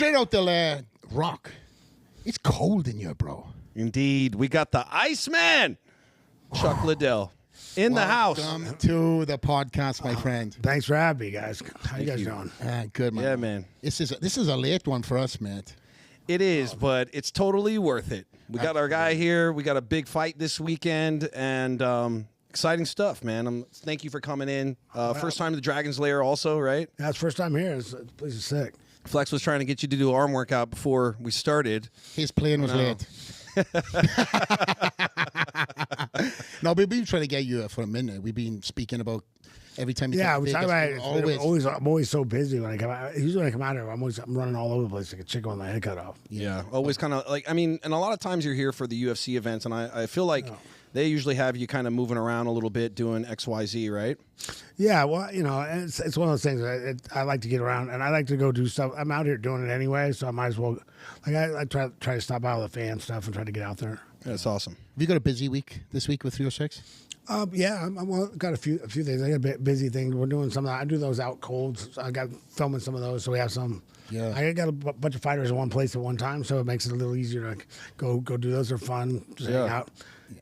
straight out the rock. It's cold in here, bro. Indeed. We got the Iceman, Chuck Liddell, in the house. Welcome to the podcast, my friend. Thanks for having me, guys. How you guys doing? Good, man. Yeah, man. This is a late one for us, man. It is, but it's totally worth it. We got our guy here. We got a big fight this weekend, and exciting stuff, man. Thank you for coming in. First time to the Dragon's Lair also, right? Yeah, it's first time here. This place is sick. Flex was trying to get you to do an arm workout before we started. His plane was late. No, we've been trying to get you for a minute. We've been speaking about every time you come to Vegas, I'm always so busy when I come out. Usually when I come out here, I'm running all over the place like a chicken with my head cut off. Yeah, always kind of like, I mean, and a lot of times you're here for the UFC events, and I feel like they usually have you kind of moving around a little bit doing XYZ, right? Yeah, well, you know, it's one of those things. I like to get around, and I like to go do stuff. I'm out here doing it anyway, so I might as well. Like I try to stop out with the fan stuff and try to get out there. That's awesome. Have you got a busy week this week with 306? Yeah, I've got a few things. I got a bit busy things. We're doing some of that. I do those out colds. So I got filming some of those, so we have some. Yeah, I got a bunch of fighters in one place at one time, so it makes it a little easier to go do those. They're fun. Just hang out.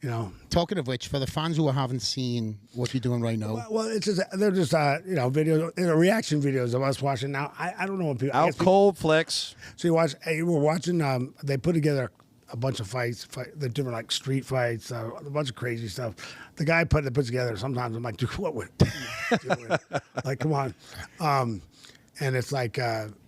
You know. Talking of which, for the fans who haven't seen what you're doing right now, well, it's just they're just videos, reaction videos of us watching. Now I don't know what people out cold Flex. So you watch. Hey, we're watching. They put together a bunch of fights. The different like street fights, a bunch of crazy stuff. The guy put together. Sometimes I'm like, dude, what would you doing? Like, come on. And it's like,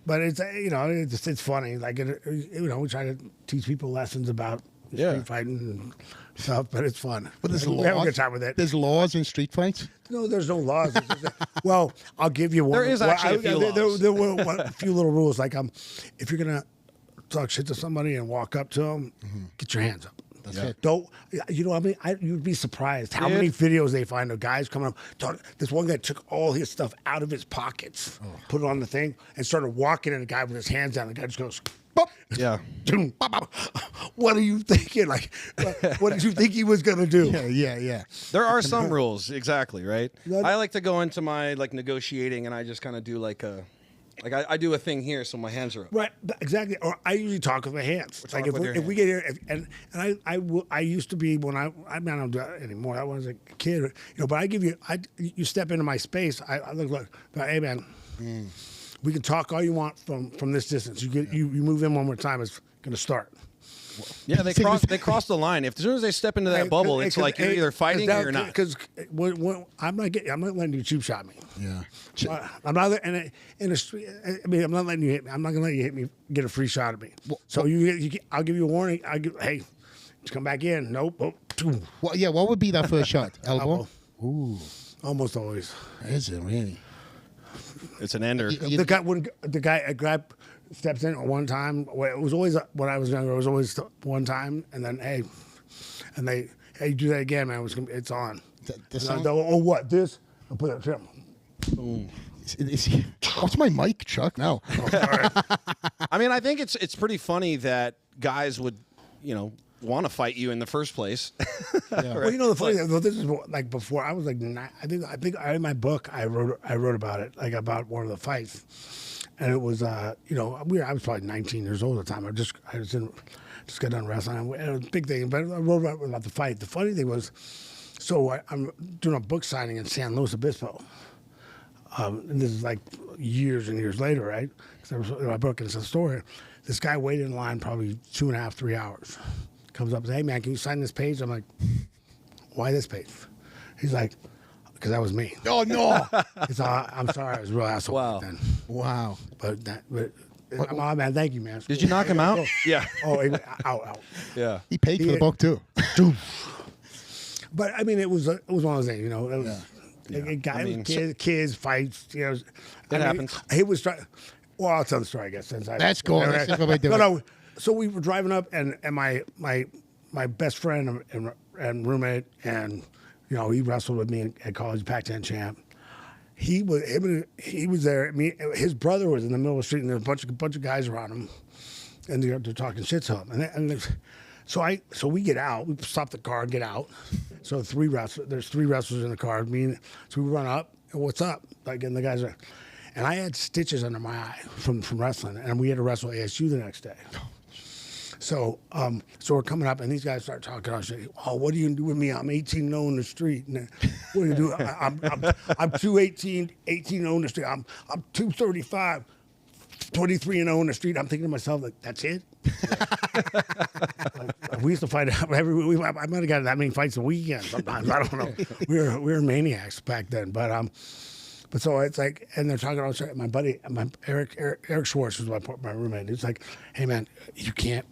but it's it's funny. Like, we try to teach people lessons about street fighting and stuff, but it's fun. But there's we have a good time with it. There's laws in street fights? No, there's no laws. Well, I'll give you one. There is actually a few laws. There were a few little rules. Like, if you're gonna talk shit to somebody and walk up to them, get your hands up. That's it. Don't you'd be surprised how many videos they find of guys coming up talking. This one guy took all his stuff out of his pockets, put it on the thing, and started walking at a guy with his hands down. The guy just goes, bop. Yeah. What are you thinking? Like, what did you think he was gonna do? Yeah. There are some rules, exactly, right? I like to go into my negotiating, and I just kind of do I do a thing here, so my hands are up. Right, exactly. Or I usually talk with my hands. Like if we get here, and I used to be when I don't do that anymore. I was a kid, But I give you, you step into my space. I look, hey man, we can talk all you want from this distance. You move in one more time, it's gonna start. Yeah, they cross the line. As soon as they step into that bubble, it's like you're either fighting or you're not. Because I'm not letting you cheap shot me. Yeah, I'm not in a street. I mean, I'm not letting you hit me. I'm not gonna let you hit me, get a free shot at me. So I'll give you a warning. Hey, just come back in. Nope. Well, yeah. What would be that first shot? Elbow. Ooh, almost always. Is it really? It's an ender. The guy steps in one time. It was always when I was younger. It was always one time, and then hey, do that again, man. It's on. What this? I'll put that. What's my mic, Chuck? No. I mean, I think it's pretty funny that guys would, want to fight you in the first place. Yeah. Well, the funny thing, this is like before I was like, I think in my book I wrote about it, like about one of the fights, and it was I was probably 19 years old at the time. I just got done wrestling, and it was a big thing. But I wrote about the fight. The funny thing was, so I'm doing a book signing in San Luis Obispo. And this is like years and years later, right? Because my book is a story. This guy waited in line probably 2.5, 3 hours. Comes up and says, hey, man, can you sign this page? I'm like, why this page? He's like, because that was me. Oh, no. He's like, I'm sorry. I was a real asshole back then. Wow. Oh, man, thank you, man. Did you knock him out? Yeah. Oh, out. Yeah. He paid for the book, too. But, I mean, it was one of those things, It was kids, fights, It happens. He was trying. Well, I'll tell the story, I guess. That's cool. No. So we were driving up, and my best friend and roommate, and he wrestled with me at college, Pac-10 champ. He was there. His brother was in the middle of the street, and there was a bunch of guys around him, and they're talking shit to him. So we get out. We stop the car, get out. So there's three wrestlers in the car. So we run up, and what's up? And the guys are. and I had stitches under my eye from wrestling, and we had to wrestle ASU the next day. So we're coming up, and these guys start talking. I say, "Oh, what are you gonna do with me? I'm 18-0 in the street. And what do you do? I'm 218, 18-0 in the street. I'm 235, 23-0 in the street." I'm thinking to myself, like, that's it. Like, we used to fight every week. I might have got that many fights a weekend sometimes. I don't know. We were maniacs back then, but so it's like, and they're talking about my buddy, Eric Schwartz was my roommate. He's like, "Hey man, you can't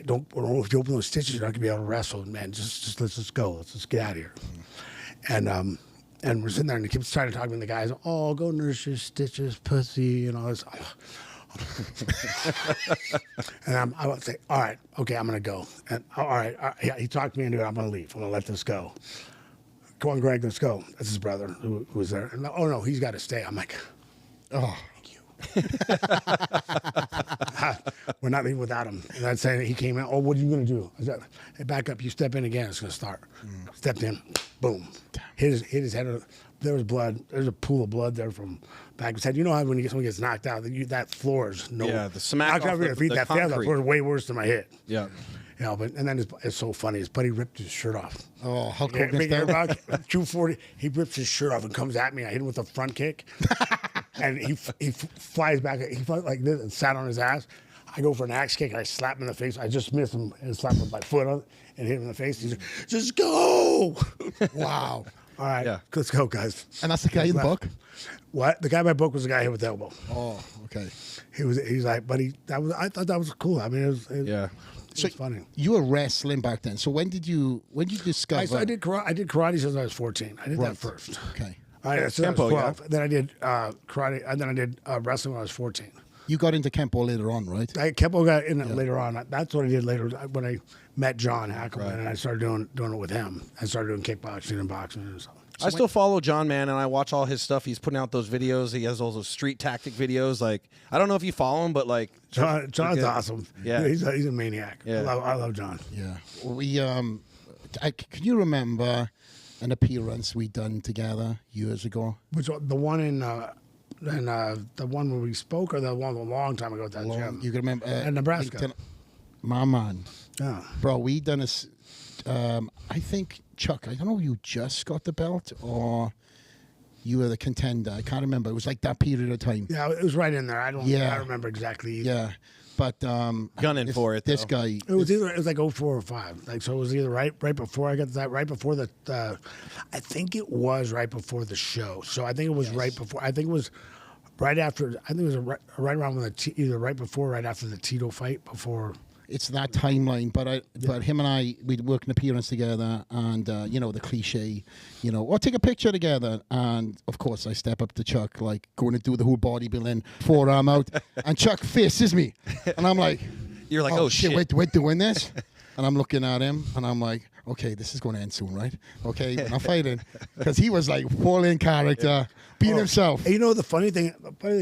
don't if you open those stitches, you're not gonna be able to wrestle, man. Just let's just go. Let's just get out of here." And we're sitting there, and he keeps trying to talk to me. And the guys, "Oh, go nurse your stitches, pussy," and all this. And I would say, "All right, okay, I'm gonna go." And all right, he talked me into it. I'm gonna leave. I'm gonna let this go. "Come on, Greg, let's go." That's his brother who was there. And, "Oh, no, he's got to stay." I'm like, "Oh, thank you." We're not leaving without him. And I'd say he came in. "Oh, what are you going to do?" I said, "Hey, back up. You step in again. It's going to start." Stepped in. Boom. Hit his head. There was blood. There's a pool of blood there from back of his head. You know how when someone gets knocked out, that floor is no. Yeah, the smack off the that concrete. Floor is way worse than my hit. Yeah. You know, and then it's so funny. His buddy ripped his shirt off. Oh, Hulk Hogan style. 240. He rips his shirt off and comes at me. I hit him with a front kick, and he flies back. He flies like this and sat on his ass. I go for an axe kick. And I slap him in the face. I just missed him and slapped him with my foot on it and hit him in the face. He's like, "Just go!" Wow. All right, let's go, guys. And that's the guy in the book. What? The guy in my book was the guy hit with the elbow. Oh, okay. He's like, but I thought that was cool. I mean, it was So it's funny. You were wrestling back then. So when did you discover? I did karate since I was 14. I did that first. Okay. All right, so Kenpo, 12. Yeah. Then I did karate, and then I did wrestling when I was 14. You got into Kenpo later on, right? Kenpo got in it later on. That's what I did later when I met John Hackelman, and I started doing it with him. I started doing kickboxing and boxing and stuff. I still follow John, man, and I watch all his stuff. He's putting out those videos. He has all those street tactic videos. Like, I don't know if you follow him, but like John's awesome. Yeah, he's a maniac. Yeah. I love John. Yeah, can you remember an appearance we done together years ago? Which the one the one where we spoke, or the one a long time ago at that gym? You can remember in Nebraska. My man, yeah, bro, we done this. I think Chuck, I don't know if you just got the belt or you were the contender. I can't remember. It was like that period of time. Yeah, it was right in there. I remember exactly either. Yeah. But gunning for it. This guy. It was like 04 or 05. Like, so it was either right before I got that, right before the. I think it was right before the show. So I think it was right before. I think it was right after. I think it was right around when either right before, or right after the Tito fight before. It's that timeline, but him and I, we'd work an appearance together, and the cliche, take a picture together, and of course I step up to Chuck, like going to do the whole bodybuilding, forearm out, and Chuck faces me, and I'm like, you're like, oh shit, we're doing this, and I'm looking at him, and I'm like, okay, this is going to end soon, right? Okay, we're not fighting, because he was like full in character, being himself. The funny thing,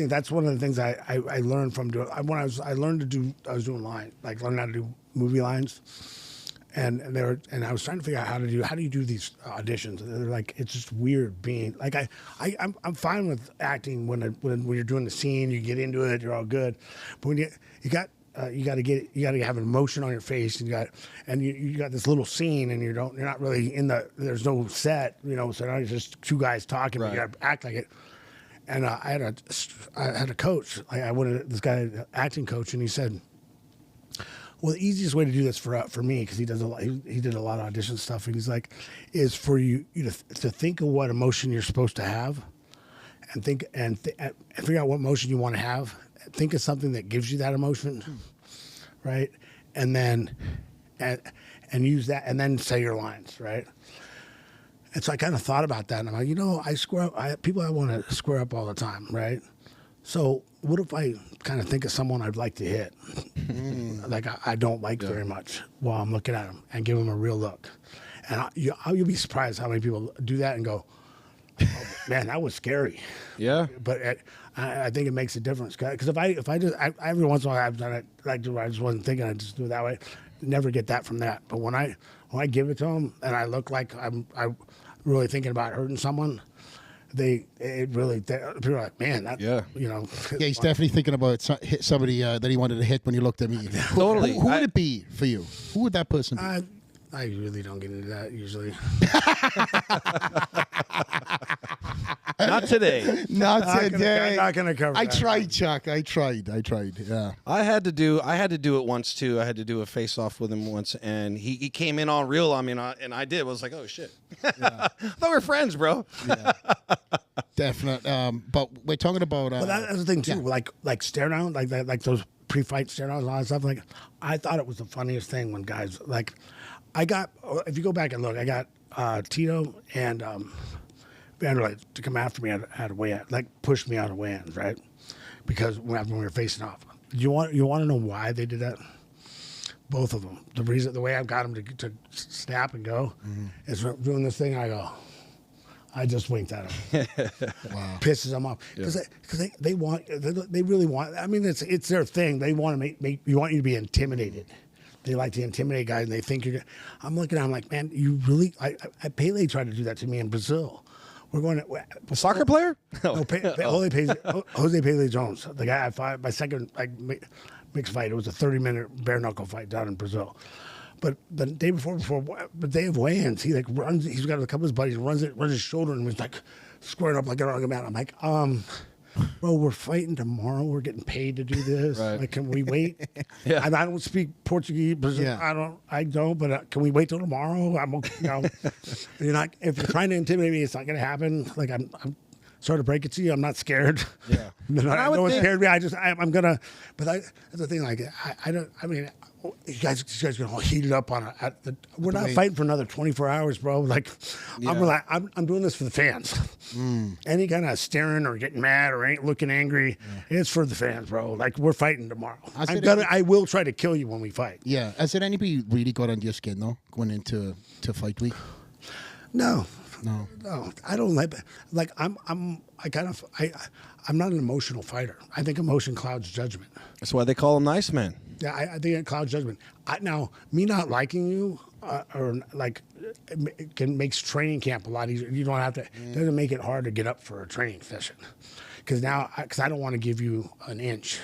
that's one of the things I learned from doing. I was doing lines, like learning how to do movie lines, and I was trying to figure out how do you do these auditions. And they're like, it's just weird being like I'm fine with acting when you're doing the scene, you get into it, you're all good, but when you got to have an emotion on your face, and you got this little scene, and you're not really there's no set, so now it's just two guys talking, but you got to act like it. And I had a coach, I wanted this guy, acting coach, and he said, well, the easiest way to do this for me, because he does a lot, he did a lot of audition stuff, and he's like, is for you to think of what emotion you're supposed to have, and think and figure out what emotion you want to have. Think of something that gives you that emotion, right? And then and use that, and then say your lines, right? And so I kind of thought about that, and I'm like, I square up. People I want to square up all the time, right? So what if I kind of think of someone I'd like to hit, like I don't like very much, while I'm looking at them, and give them a real look, and you'll be surprised how many people do that and go, oh, man, that was scary. Yeah. But I think it makes a difference, because if I just every once in a while I've done it like I just wasn't thinking, I just do it that way. Never get that from that. But when I give it to them and I look like I'm really thinking about hurting someone, people are like, man, that, Yeah. you know. Yeah, he's definitely thinking about hit somebody that he wanted to hit when you looked at me. Totally. Who would it be for you? Who would that person be? I really don't get into that usually. Not today. Not today. I'm not gonna cover I that. tried, Chuck. I tried. Yeah. I had to do it once too. I had to do a face off with him once, and he came in on real on me, and I did. I was like, oh shit. I thought we were friends, bro. Yeah. Definite. But we're talking about. But that's the thing too. yeah. Like stare down, like that, like those pre-fight stare downs and all that stuff. Like I thought it was the funniest thing when guys like. I got, if you go back and look, I got Tito and Vanderlei to come after me at a weigh-in, like push me out of weigh-ins, right? Because when we were facing off. You want to know why they did that? Both of them. The way I've got them to snap and go is doing this thing. I just winked at him. Wow. Pisses them off because they really want. I mean, it's their thing. They want to make you want you to be intimidated. They like to intimidate guys, and they think you're. I'm looking at them like, man, you really. Pele tried to do that to me in Brazil. We're going to A soccer player? no, Jose Pele Jones, the guy I fought my second mixed fight. It was a 30-minute bare knuckle fight down in Brazil. But the day before the day of weigh-ins, he like runs. He's got a couple of his buddies, runs his shoulder, and was like squaring up like an argument. I'm like, bro, we're fighting tomorrow. We're getting paid to do this. Right. Like, can we wait? Yeah. I don't speak Portuguese. Yeah. I don't. But can we wait till tomorrow? I'm okay. You know, you're not. If you're trying to intimidate me, it's not going to happen. Like I'm sorry to break it to you. I'm not scared. Yeah. No one scared me. I'm gonna. But that's the thing. Like I don't. I mean. You guys gonna heat it up on it. We're not fighting for another 24 hours, bro. Like, Yeah. I'm doing this for the fans. Any kind of staring or getting mad or ain't looking angry, it's for the fans, bro. Like, we're fighting tomorrow. I will try to kill you when we fight. Yeah. Has it anybody really got under your skin though, going into fight week? No, No. I don't I'm not an emotional fighter. I think emotion clouds judgment. That's why they call him the Iceman. Yeah, I think it clouds judgment. Now, me not liking you or like it makes training camp a lot easier. You don't have to. It doesn't make it hard to get up for a training session because I don't want to give you an inch.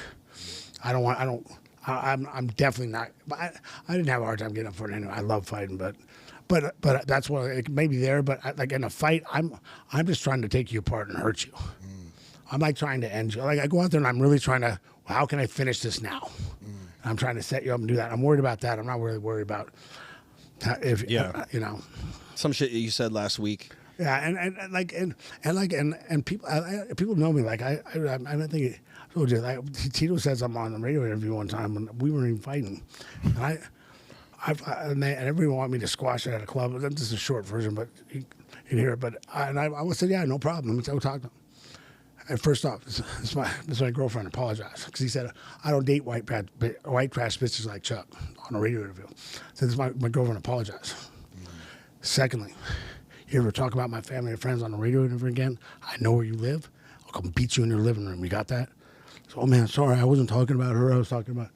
I'm definitely not. But I didn't have a hard time getting up for it anyway. I love fighting, but that's what it may be there. But like in a fight, I'm just trying to take you apart and hurt you. I'm like trying to end you. Like I go out there and I'm really trying to. Well, how can I finish this now? I'm trying to set you up and do that. I'm worried about that. I'm not really worried about if you know Some shit you said last week. Yeah, and people know me. Like I don't think I told you. Like, Tito said something on the radio interview one time when we weren't even fighting, and and everyone wanted me to squash it at a club. This is a short version, but you can hear it. But I said, yeah, no problem. Let's go talk to him. And first off, this is my girlfriend apologized because he said I don't date white trash bitches like Chuck on a radio interview. So this is my girlfriend apologized. Secondly, you ever talk about my family and friends on the radio interview again? I know where you live. I'll come beat you in your living room. You got that? So, oh man, sorry, I wasn't talking about her. I was talking about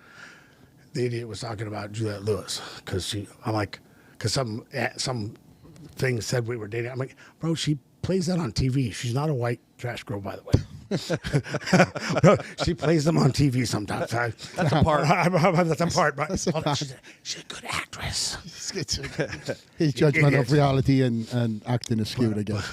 the idiot was talking about Juliette Lewis because some thing said we were dating. I'm like, bro, she plays that on TV. She's not a white trash girl, by the way. She plays them on TV sometimes. That's a part. That's a part. But That's a part. she's a good actress. His judgment of reality and acting is skewed again.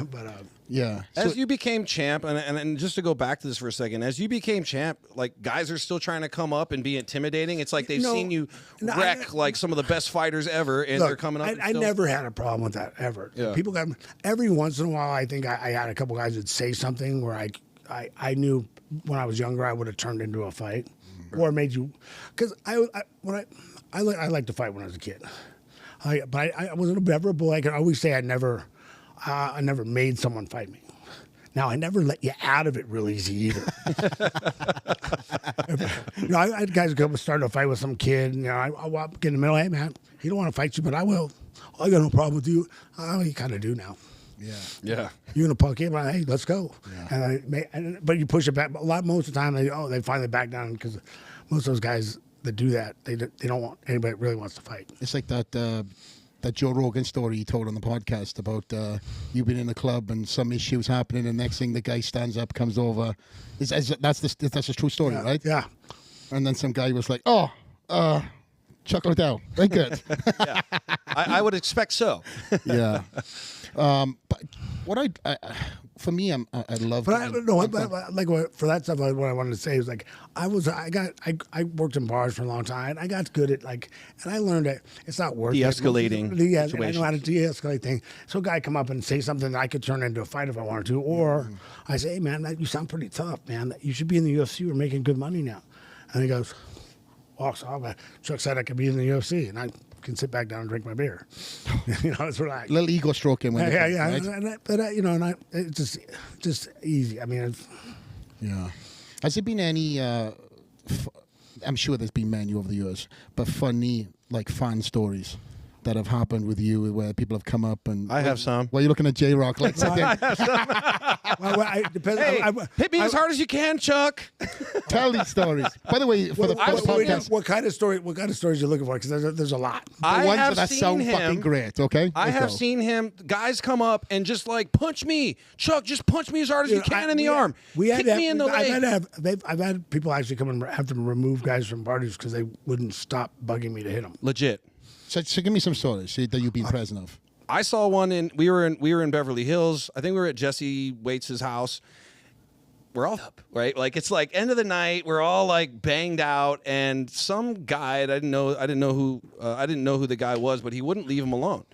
Yeah. As you became champ, and just to go back to this for a second, as you became champ, like guys are still trying to come up and be intimidating. It's like they've seen you wreck like some of the best fighters ever, and they're coming up. I never had a problem with that ever. Yeah. People got every once in a while. I think I had a couple guys that say something where I knew when I was younger I would have turned into a fight or made you because I liked to fight when I was a kid. But I wasn't ever a boy. I could always say I never made someone fight me. Now, I never let you out of it real easy either. I had guys go and start a fight with some kid, and I walk in the middle. Hey, man, he don't want to fight you, but I will. I got no problem with you. Oh, you kind of do now. Yeah. You're gonna puck him. Hey, let's go. Yeah. But you push it back. Most of the time, they finally back down because most of those guys that do that, they don't want anybody that really wants to fight. It's like that that Joe Rogan story he told on the podcast about you being in the club and some issues happening, and next thing the guy stands up, comes over. That's a true story, right? Yeah. And then some guy was like, "Oh, Chuck Liddell, very good." Yeah. I would expect so. Yeah. But what for me, I love. But I don't know. Like for that stuff, what I wanted to say is like I worked in bars for a long time. I got good at and I learned that it's not worth de-escalating. Yeah, I know how to de-escalate things. So a guy come up and say something that I could turn into a fight if I wanted to, or I say, "Hey man, you sound pretty tough, man. You should be in the UFC. We're making good money now." And he goes, walks off. Chuck said I could be in the UFC, and I can sit back down and drink my beer. It's relaxed. Little ego stroking when Yeah. Right? But it's just easy. I mean, yeah. Has there been any? I'm sure there's been many over the years, but funny fan stories that have happened with you where people have come up and I have some. Well, you're looking at J-Rock like I have some. depends. Hey, hit me as hard as you can, Chuck. Tell these stories. By the way, for the podcast, what kind of story? What kind of stories are you looking for? Because there's a lot. the ones that sound fucking great. Okay, I have seen him. Guys come up and just punch me, Chuck. Just punch me as hard as you can in the arm. Kick me in the leg. I've had people actually come and have to remove guys from parties because they wouldn't stop bugging me to hit them. Legit. So give me some stories that you've been present of. I saw one we were in Beverly Hills. I think we were at Jesse Waits' house. We're all up, right? It's end of the night. We're all banged out, and some guy I didn't know who the guy was, but he wouldn't leave him alone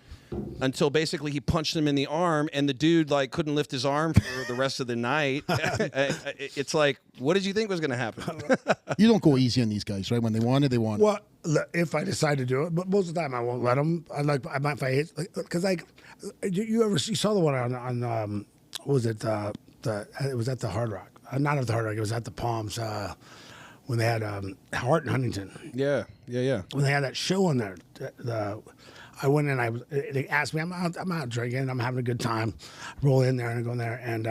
until basically he punched him in the arm, and the dude couldn't lift his arm for the rest of the night. It's what did you think was going to happen? You don't go easy on these guys, right? When they want it, they want it. Well, if I decide to do it, but most of the time I won't let them. I might if I hit because you saw the one on what was it it was at the Hard Rock, not at the Hard Rock, it was at the Palms when they had Hart and Huntington. Yeah. When they had that show on there, I went in. They asked me. I'm out drinking. I'm having a good time. Roll in there and go in there, and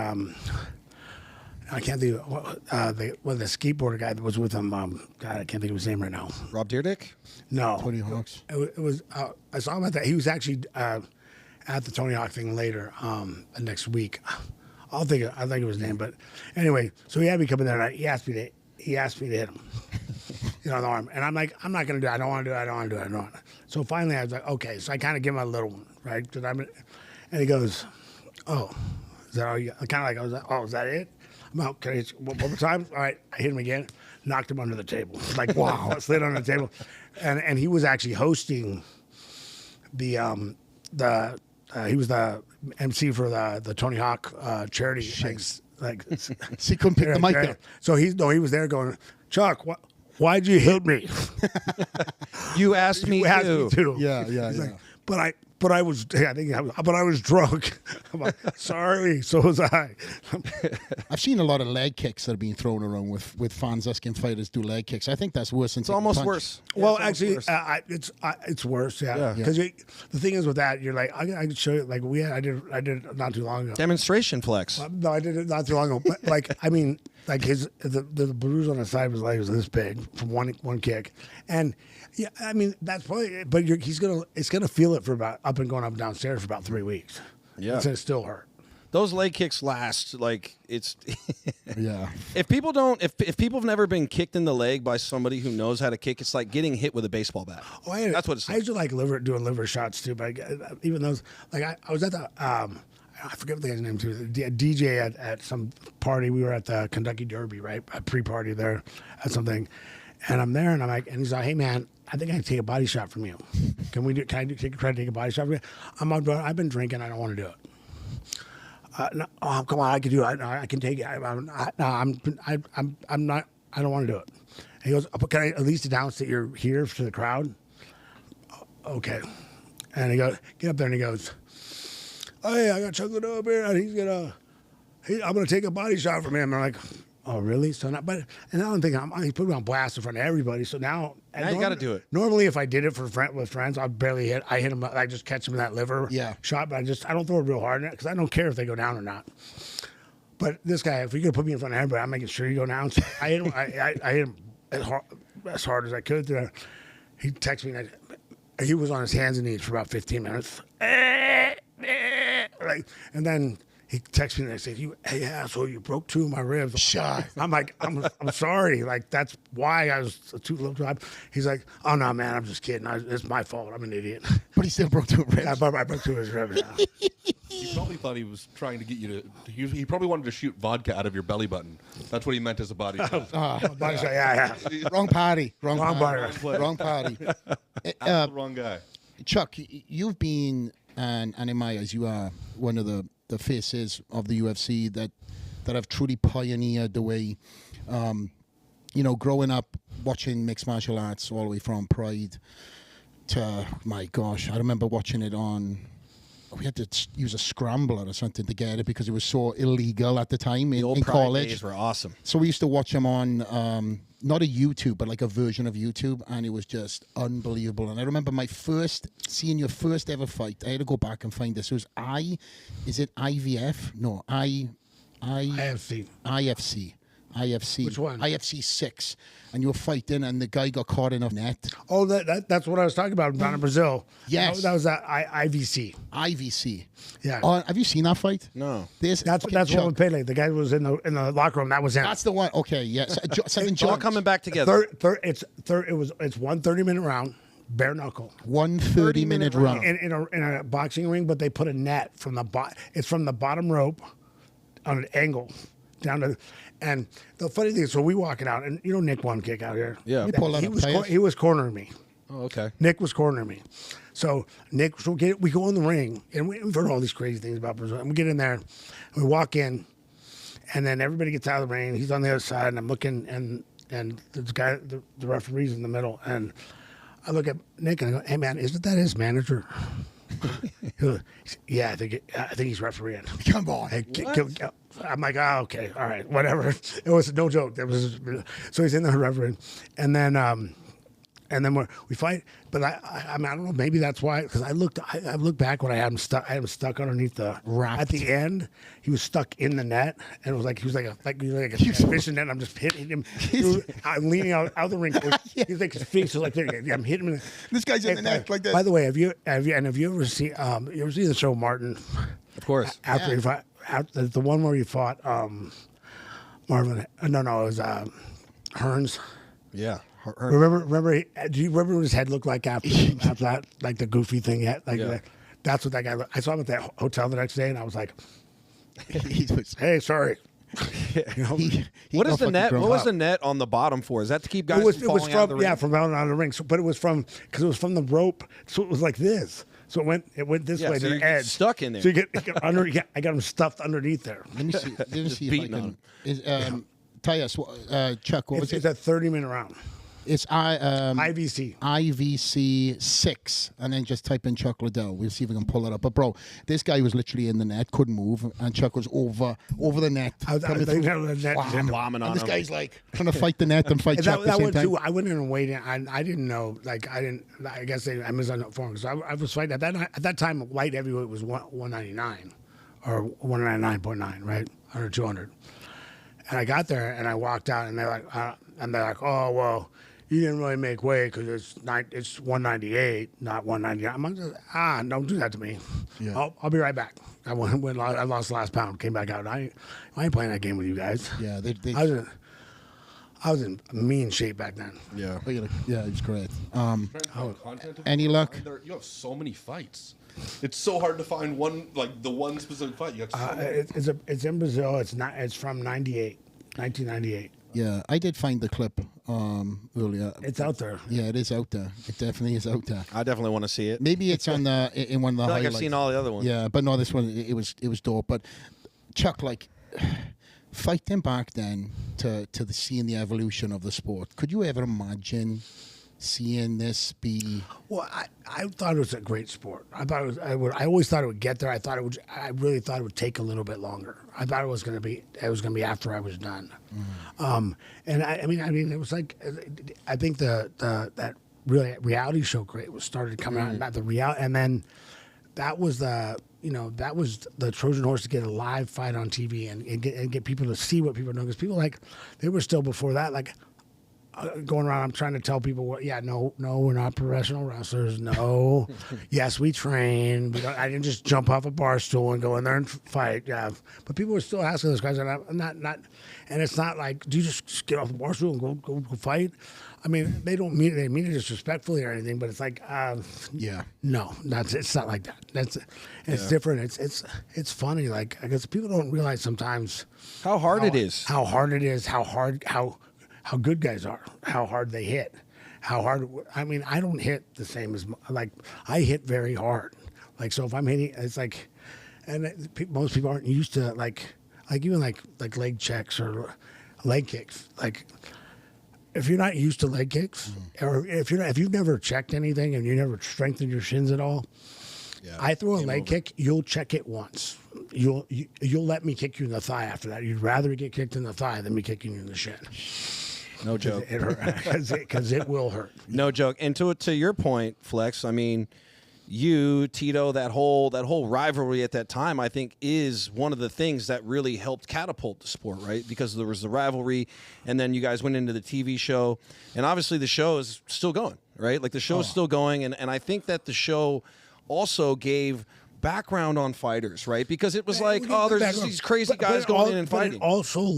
I can't think of the skateboarder guy that was with him. God, I can't think of his name right now. Rob Deerdick? No, Tony Hawk's. It was. I saw him at that. He was actually at the Tony Hawk thing later next week. I'll think of his name, but anyway, so he had me come in there, and he asked me to hit him. On the arm. And I'm like, I'm not going to do it. I don't want to do it. I don't want to do it. I don't want to. So finally I was like, okay. So I kind of give him a little one, right? And he goes, oh, is that all you got? Kind of I was like, oh, is that it? I'm out. Can I hit you one more time? All right. I hit him again. Knocked him under the table. Wow. I slid under the table. And he was actually hosting he was the MC for the Tony Hawk charity. So he couldn't pick the mic up. So he was there going, Chuck, why'd you hit me? You asked me to. Yeah. But I was drunk. I'm like, sorry, so was I. I've seen a lot of leg kicks that are being thrown around with fans asking fighters do leg kicks. I think that's worse than it's almost worse. Well, actually, it's worse. Yeah, because the thing is with that, you're like, I can show you. I did it not too long ago. Demonstration flex. No, I did it not too long ago. But the bruise on the side of his leg was this big from one kick, and yeah, I mean that's probably. But it's gonna feel it for about up and going up and downstairs for about 3 weeks. Yeah, it's gonna still hurt. Those leg kicks last it's. Yeah. If people have never been kicked in the leg by somebody who knows how to kick, it's like getting hit with a baseball bat. Oh, that's what it's like. I used to doing liver shots too, but even those I was at the. I forget what the guy's name too. The DJ at some party. We were at the Kentucky Derby, right? A pre-party there at something, and I'm there, and he's like, "Hey man, I think I can take a body shot from you. Can I try to take a body shot from you?" I've been drinking. I don't want to do it. No, oh, come on, I can do it. I can take it. I'm not. I don't want to do it. And he goes, "Can I at least announce that you're here to the crowd?" Okay. And he goes, "Get up there," and he goes, "Hey, I got Chuck Liddell up here, and I'm gonna take a body shot from him." And I'm like, "Oh, really?" So now, and I don't think he put me on blast in front of everybody. So now you got to do it. Normally, if I did it with friends, I'd barely hit. I hit him. I just catch him in that liver shot, but I don't throw it real hard in it because I don't care if they go down or not. But this guy, if you're gonna put me in front of everybody, I'm making sure you go down. So I hit him. I hit him as hard as I could. He texted me. he was on his hands and knees for about 15 minutes. Right, and then he texted me and I said, "Hey asshole, you broke 2 of my ribs." Shot. I'm like, I'm sorry. Like that's why I was too little time. He's like, "Oh no, man, I'm just kidding. It's my fault. I'm an idiot." But he still broke 2 ribs. I broke 2 of his ribs. Yeah. He probably thought he was trying to get you to. He probably wanted to shoot vodka out of your belly button. That's what he meant as a body shot. Yeah. Wrong party. Wrong party. Wrong party. That's the wrong guy. Chuck, you've been, and in my eyes, you are one of the faces of the UFC that have truly pioneered the way, growing up watching mixed martial arts all the way from Pride to, my gosh, I remember watching it on, we had to use a scrambler or something to get it because it was so illegal at the time in Pride college. days were awesome. So we used to watch them on, not a YouTube, but like a version of YouTube, and it was just unbelievable. And I remember seeing your first ever fight. I had to go back and find this. It was is it IVF? No, IFC. IFC. Which one? IFC 6. And you were fighting, and the guy got caught in a net. Oh, that's what I was talking about down in Brazil. Yes. That was IVC. IVC. Yeah. Have you seen that fight? No. That's one with Pele. The guy was in the locker room. That was him. That's the one. Okay, yes. Seven It's all Jones. coming back together. It's one 30-minute round, bare knuckle. 1 30-minute round. In a boxing ring, but they put a net from it's from the bottom rope on an angle down to. And the funny thing is, so we walking out, and Nick one kick out here. Yeah. He was cornering me. Oh, okay. Nick was cornering me. So we go in the ring, and we've heard all these crazy things about Brazil. And we get in there, and we walk in, and then everybody gets out of the ring. He's on the other side, and I'm looking, and this guy, the referee's in the middle, and I look at Nick and I go, "Hey man, isn't that his manager?" Yeah, I think he's refereeing. Come on. Hey, I'm like, oh, okay, all right, whatever. It was no joke. So he's in there refereeing, and then we fight. But I mean, I don't know. Maybe that's why. Because I looked back when I had him stuck. I had him stuck underneath the Wrapped. At the end, he was stuck in the net, and it was like he was like a fishing net. I'm just hitting him. I'm leaning out the ring. He's like his face is like there. I'm hitting him. This guy's in the neck like this. By the way, have you ever seen the show Martin? Of course. After he fought, the one where he fought Marvin. No, it was Hearns. Yeah. Remember? Do you remember what his head looked like after that? Like the goofy thing. That's what that guy looked. I saw him at the hotel the next day, and I was like, "Hey, sorry." What is the net? What was the net on the bottom for? Is that to keep guys from falling out of the ring? Yeah, from out on the ring. So, but it was because it was from the rope, so it was like this. So it went this way so to the edge. Stuck in there. So you get under. I got him stuffed underneath there. Let me see. If I can. Tell us, Chuck. What was it? It's a 30-minute round. It's IVC. IVC 6, and then just type in Chuck Liddell. We'll see if we can pull it up. But bro, this guy was literally in the net, couldn't move, and Chuck was over the net. Bombing on and this him. guy's like trying to fight the net and fight Chuck at the same time. Too, I went in and weighed in. I didn't know. I guess I misunderstood. So I was fighting at that time. Light heavyweight was 199 or 199.9, right, under 200. And I got there and I walked out and they're like, "Oh well, you didn't really make weight because it's 198, not 199." I'm like, don't do that to me. Yeah. I'll be right back. I lost the last pound, came back out. I ain't playing that game with you guys. Yeah, I was in mean shape back then. Yeah. Yeah, it's great. Any luck? You have so many fights. It's so hard to find one specific fight. You have it's in Brazil. It's from 1998. Yeah, I did find the clip earlier. It's out there. Yeah, it is out there. It definitely is out there. I definitely want to see it. Maybe it's on in one of the highlights. I've seen all the other ones. Yeah, but no, this one it was dope. But Chuck, fighting back then to seeing the evolution of the sport. Could you ever imagine seeing this be? Well, I thought it was a great sport. I always thought it would get there. I really thought it would take a little bit longer. I thought it was going to be after I was done. And I mean, it was like, I think that really reality show was started coming out, not the reality, and then that was the Trojan horse to get a live fight on TV and get people to see what people know, because people they were still before that going around. I'm trying to tell people, no, we're not professional wrestlers. No, yes, we train. I didn't just jump off a bar stool and go in there and fight. Yeah, but people were still asking those guys, and I'm not. And it's not like, do you just get off the bar stool and go fight? I mean, they mean it disrespectfully or anything, but it's like, no, it's not like that. It's different. It's funny. Like, I guess people don't realize sometimes how hard it is, how good guys are, how hard they hit, how hard. I mean, I don't hit the same as I hit very hard. Like, so if I'm hitting, it's like, and most people aren't used to like even like leg checks or leg kicks. Like, if you're not used to leg kicks, or if you've never checked anything and you never strengthened your shins at all, I throw a leg kick, you'll check it once. You'll let me kick you in the thigh after that. You'd rather get kicked in the thigh than me kicking you in the shin. No joke. Because it will hurt. No joke. And to your point, Flex, I mean, you, Tito, that whole rivalry at that time, I think, is one of the things that really helped catapult the sport, right? Because there was the rivalry, and then you guys went into the TV show, and obviously the show is still going, right? Like, the show is still going, and I think that the show also gave background on fighters, right? Because it was like, there's these crazy guys going in and fighting. It also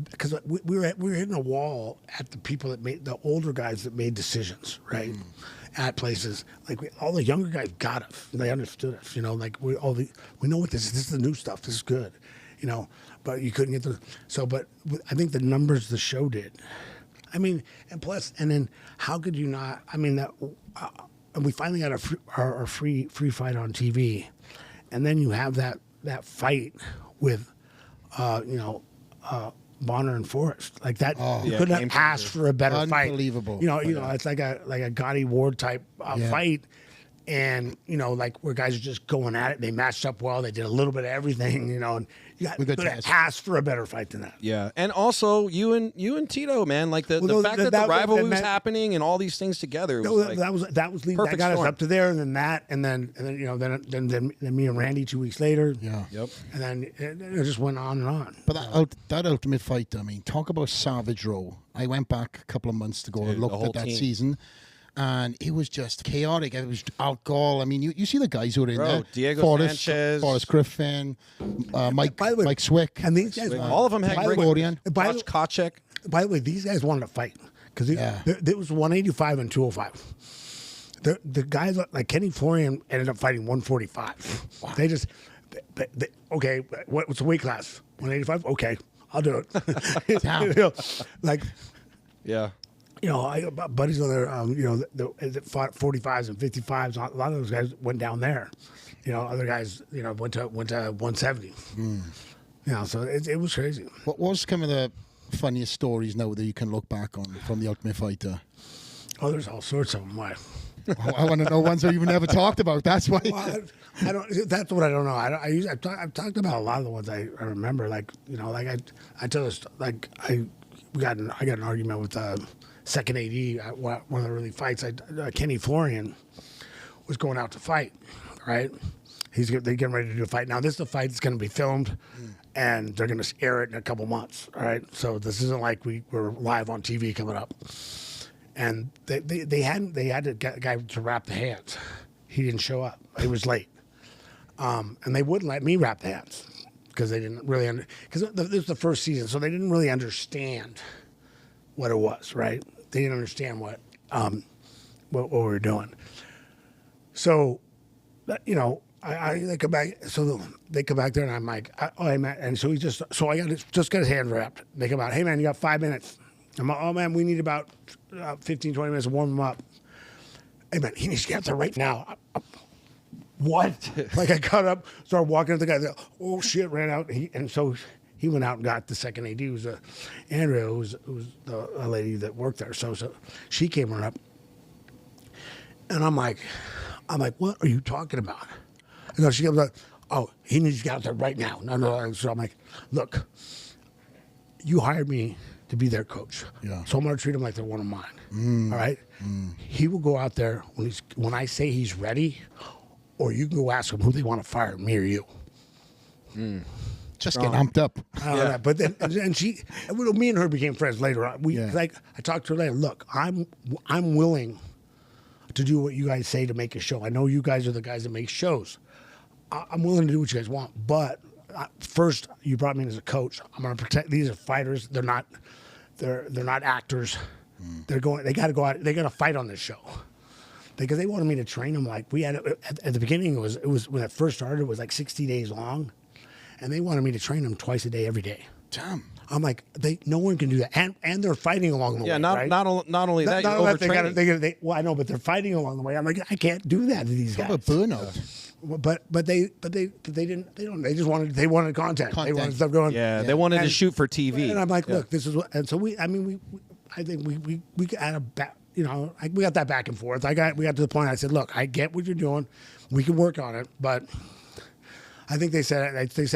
because we were hitting a wall at the people that made, the older guys that made decisions, right? At places like all the younger guys got us. They understood us, like we know what this is. This is the new stuff. This is good, but you couldn't get but I think the numbers the show did. I mean, and then how could you not? I mean, and we finally got our free fight on TV, and then you have that fight with, Bonner and Forrest, like that. You couldn't have asked for a better fight. Unbelievable. It's like a Gotti Ward type fight, and like where guys are just going at it. They matched up well. They did a little bit of everything. And you could have asked for a better fight than that. Yeah, and also you and Tito, man, like the fact that the rivalry was happening and all these things together. That was that got us up to there, and then that, and then me and Randy 2 weeks later. Yeah. Yep. And then it just went on and on. But that ultimate fight, I mean, talk about Savage Row. I went back a couple of months to go and look at that season. And it was just chaotic. It was alcohol. I mean, you see the guys who are in there. Diego Sanchez. Forrest Griffin, Mike Swick. And these guys, all of them had great. Kochek. By the way, these guys wanted to fight. Because it was 185 and 205. The guys like Kenny Florian ended up fighting 145. Wow. They just, okay, what's the weight class? 185? Okay, I'll do it. I got buddies on there, that fought 45s and 55s. A lot of those guys went down there. Other guys, went to 170. So it was crazy. What was some of the funniest stories now that you can look back on from the Ultimate Fighter? Oh, there's all sorts of them. Why? I want to know ones that you've never talked about. That's why. Well, I don't. That's what I don't know. I've talked about a lot of the ones I remember. Like I tell us I got an argument with second AD, one of the early fights. Kenny Florian was going out to fight, right? They're getting ready to do a fight. Now, this is a fight that's going to be filmed, and they're going to air it in a couple months, all right? So this isn't like we're live on TV coming up. And they had to get a guy to wrap the hands. He didn't show up. He was late. And they wouldn't let me wrap the hands because they didn't really because this was the first season, so they didn't really understand what it was, right? They didn't understand what we were doing. So, they come back. So they come back there, and I'm like, and so I got his hand wrapped. They come out, hey man, you got 5 minutes. I'm like, oh man, we need about 15, 20 minutes to warm him up. Hey man, he needs to get out there right now. What? Like I got up, started walking to the guy. Oh shit, ran out. He went out and got the second AD. It was Andrea, who was a lady that worked there. So she came running up, and I'm like, what are you talking about? And she comes like, oh, he needs to get out there right now. No. So I'm like, look, you hired me to be their coach. Yeah. So I'm gonna treat him like they're one of mine. All right. He will go out there when I say he's ready, or you can go ask him who they want to fire, me or you. Just getting amped up. I don't know, but then and me and her became friends later on. Like I talked to her later. Look, I'm willing to do what you guys say to make a show. I know you guys are the guys that make shows. I'm willing to do what you guys want, but first you brought me in as a coach. I'm going to protect. These are fighters. They're not actors. They got to go out. They got to fight on this show. Because they wanted me to train them. Like we had at the beginning, it was when it first started. It was like 60 days long, and they wanted me to train them twice a day, every day. Damn. I'm like, no one can do that, and they're fighting along the way. not right? not only that, you're overtraining. Well, I know, but they're fighting along the way. I'm like, I can't do that to these guys. How about burnout? But they didn't. They just wanted content. They wanted stuff going. Yeah, they wanted to shoot for TV. And I'm like, look, this is what. And so I think we had a back. You know, we got that back and forth. We got to the point. I said, look, I get what you're doing. We can work on it, but I think they said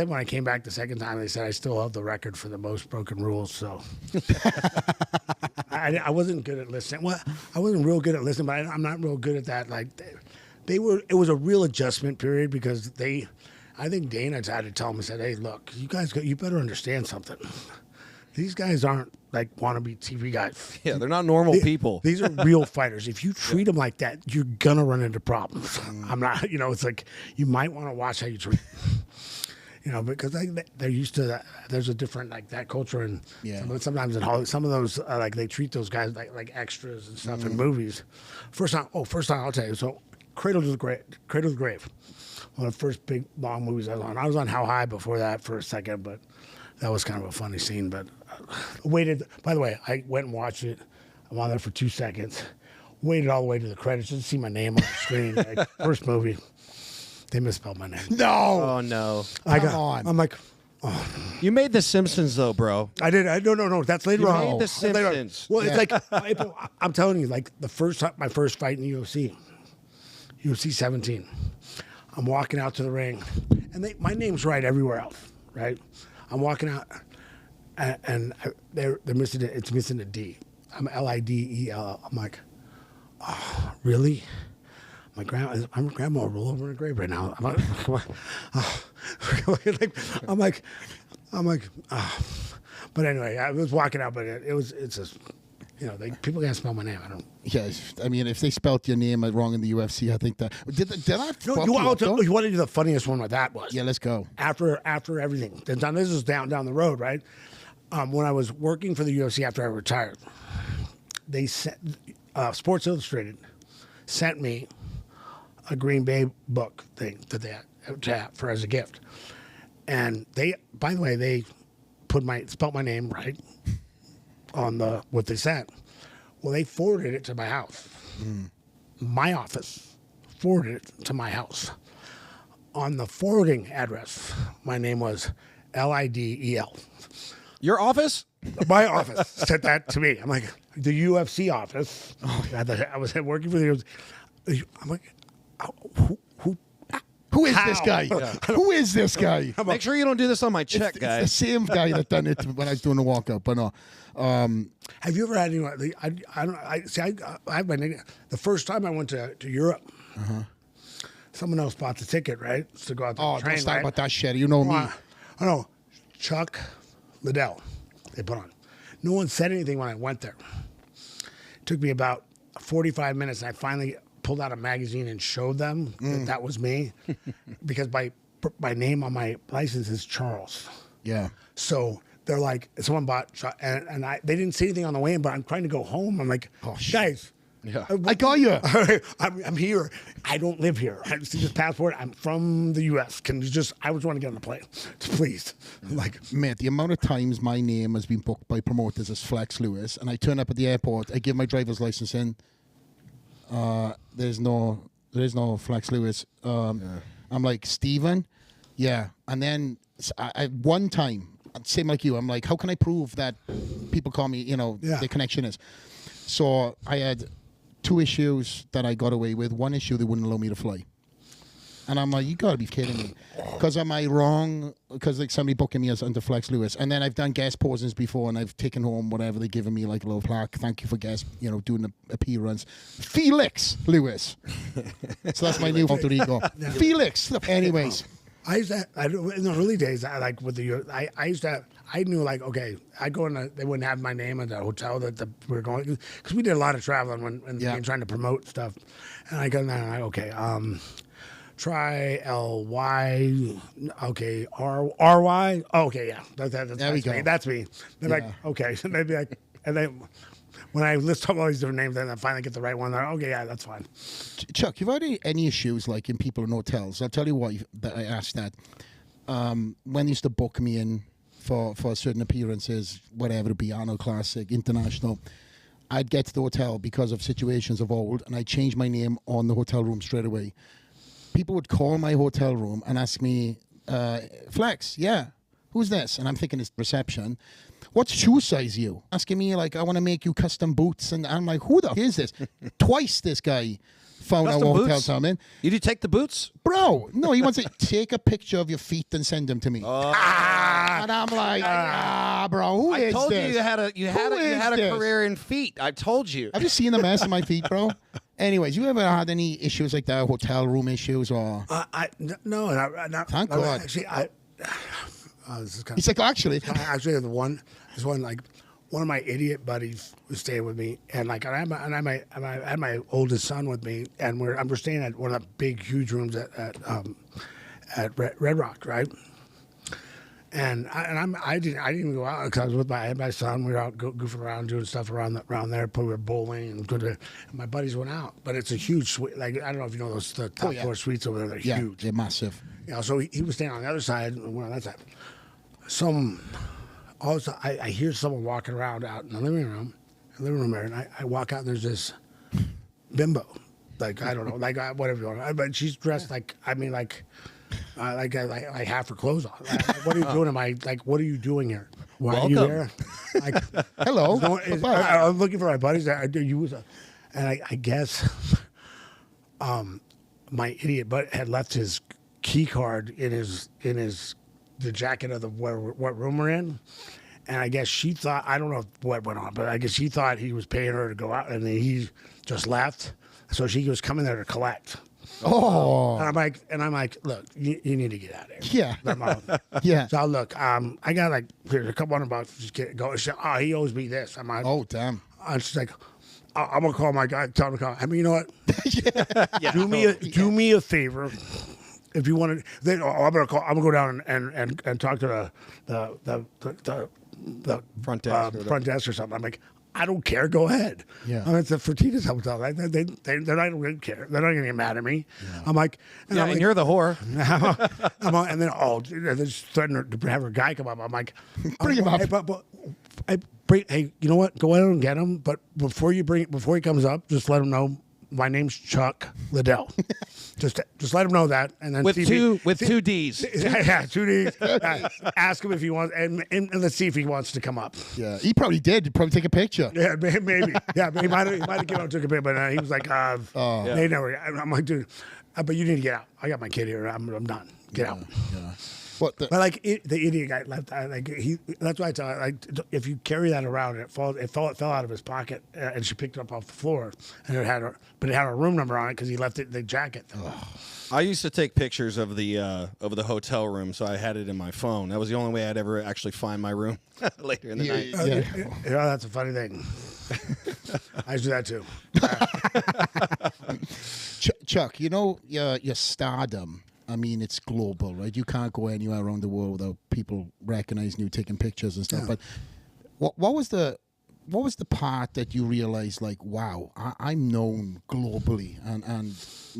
when I came back the second time, they said I still have the record for the most broken rules. So I wasn't good at listening. Well, I wasn't real good at listening, but I'm not real good at that. Like they were. It was a real adjustment period because I think Dana had to tell them. Said, hey, look, you guys, you better understand something. These guys aren't like wannabe TV guys. Yeah, they're not normal people. These are real fighters. If you treat them like that, you're gonna run into problems. I'm not. You know, it's like you might want to watch how you treat. You know, because they're used to that. There's a different like that culture, and sometimes in Hollywood, some of those like they treat those guys like extras and stuff in movies. First time I'll tell you. So, Cradle to the Grave, one of the first big long movies I was on. I was on How High before that for a second, but that was kind of a funny scene. But waited. By the way, I went and watched it. I'm on there for 2 seconds. Waited all the way to the credits just to see my name on the screen. Like, first movie. They misspelled my name. No. Oh no. Come on. I'm like, oh. You made The Simpsons though, bro. I did. No. That's later on. You made The Simpsons. Well, it's like I'm telling you, like my first fight in the UFC 17. I'm walking out to the ring, and my name's right everywhere else, right? I'm walking out, and they're missing it. It's missing a D. I'm Liddell. I'm like, oh, really? My grandma will roll over in a grave right now. I'm like, oh. But anyway, I was walking out, but it's just, you know, people can't spell my name. I don't. Yes, I mean, if they spelled your name wrong in the UFC, I think that did I? No, you want to do the funniest one with that was? Yeah, let's go. After everything, then this is down the road, right? When I was working for the UFC after I retired, they sent Sports Illustrated sent me a Green Bay book thing that they had to have for as a gift, and by the way, they spelled my name right on what they sent. Well, they forwarded it to my house. My office forwarded it to my house. On the forwarding address, my name was Liddell. Your office? My office sent that to me. I'm like, the UFC office. I was working for the UFC. I'm like, who is this guy? Who is this guy? Make sure you don't do this on my check, guys. It's the same guy that done it when I was doing the walkout. But no. Have you ever had anyone? I have my name. The first time I went to Europe, someone else bought the ticket, right? To go out there. Oh, train, don't start right? about that shit. You know me. I know. Chuck Liddell, they put on. No one said anything when I went there. It took me about 45 minutes, and I finally pulled out a magazine and showed them that was me, because my name on my license is Charles. Yeah. So they're like, someone bought, and they didn't say anything on the way in, but I'm trying to go home. I'm like, oh, guys. Yeah. I got you. I'm here. I don't live here. I see this passport. I'm from the U.S. Can you I just want to get on the plane, please. Like, mate, the amount of times my name has been booked by promoters as Flex Lewis, and I turn up at the airport, I give my driver's license in. There's no Flex Lewis. I'm like, Steven? Yeah. And then I one time, same like you, I'm like, how can I prove that people call me, the connection is? So I had 2 issues that I got away with. One issue, they wouldn't allow me to fly. And I'm like, you got to be kidding me. Because am I wrong? Because like somebody booking me as under Flex Lewis. And then I've done guest posings before, and I've taken home whatever they're giving me, like a little plaque. Thank you for guest, doing the appearance. Felix Lewis. So that's my new alter ego. Felix. Anyways. I used to, in the early days, I knew like, okay, I'd go in, they wouldn't have my name at the hotel that we were going, because we did a lot of traveling when trying to promote stuff. And I go in there and okay, try L-Y, okay, R-Y, okay, yeah, that's me. That's me. They're like, okay, so they'd be like, and then when I list up all these different names, then I finally get the right one. They're okay, yeah, that's fine. Chuck, you've had any issues like in people in hotels? I'll tell you why that I asked that. When they used to book me in for certain appearances, whatever it be, Arnold Classic, International, I'd get to the hotel because of situations of old, and I'd change my name on the hotel room straight away. People would call my hotel room and ask me, Flex, yeah, who's this? And I'm thinking it's reception. What's shoe size you? Asking me, like, I want to make you custom boots. And I'm like, who the f is this? Twice this guy found out what hotel I'm in. Did you take the boots? Bro, no, he wants to take a picture of your feet and send them to me. And I'm like, bro, who is this? I told you you had a career in feet. I told you. Have you seen the mess of my feet, bro? Anyways, you ever had any issues like that, hotel room issues, or? No, not. Thank God. Actually, this is kind He's like, actually. Actually, this one, like, one of my idiot buddies was staying with me, and like, I had my oldest son with me, and we're staying at one of the big, huge rooms at Red Rock, right? And I didn't even go out because I was with my son. We were out goofing around doing stuff around there. We were bowling and my buddies went out. But it's a huge suite. Like, I don't know if you know the top floor suites over there. They're huge. They're massive. You know, so he was standing on the other side and we're on that side. Also, I hear someone walking around out in the living room there, and I walk out and there's this bimbo, like, I don't know, like, whatever you want, but she's dressed like half her clothes on. What are you doing? What are you doing here? Why Welcome. are you here? Like, hello. I'm looking for my buddies. And I guess my idiot butt had left his key card in the jacket of what room we're in. And I guess she thought, I don't know what went on, but I guess she thought he was paying her to go out, and then he just left. So she was coming there to collect. Oh. And I'm like, look, you need to get out of here. Yeah. Yeah. So look, I got like, here's a couple $100. Just go. She said, he owes me this. I'm like, Oh, damn. and she's like, I'm gonna call my guy. Tell him to call. I mean, you know what? Yeah. Do me a favor. If you want to, then I'm gonna go down and talk to the Front desk or something. I'm like, I don't care. Go ahead. Yeah. I mean, it's a Fertitta's hotel. They're not going to care. They're not going to get mad at me. Yeah. I'm like, and you're the whore. and then they're just threatening to have her guy come up. I'm like, bring him up. Hey, you know what? Go ahead and get him. But before he comes up, just let him know my name's Chuck Liddell. just let him know that, and then with two D's. Yeah, 2 D's. Ask him if he wants, and let's see if he wants to come up. Yeah, he probably did. He'd probably take a picture. Yeah, maybe. Yeah, he might have came out and took a picture, but he was like, they never. I'm like, dude, but you need to get out. I got my kid here. I'm done. Get out. Yeah. But like the idiot guy left. That's why I tell her, like, if you carry that around, it fell out of his pocket, and she picked it up off the floor, and it had a room number on it because he left it in the jacket. I used to take pictures of the hotel room, so I had it in my phone. That was the only way I'd ever actually find my room later in the night. Yeah, that's a funny thing. I used to do that too. Chuck, you know your stardom. I mean, it's global, right? You can't go anywhere around the world without people recognizing you, taking pictures and stuff. Yeah. But what was the part that you realized, like, wow, I'm known globally, and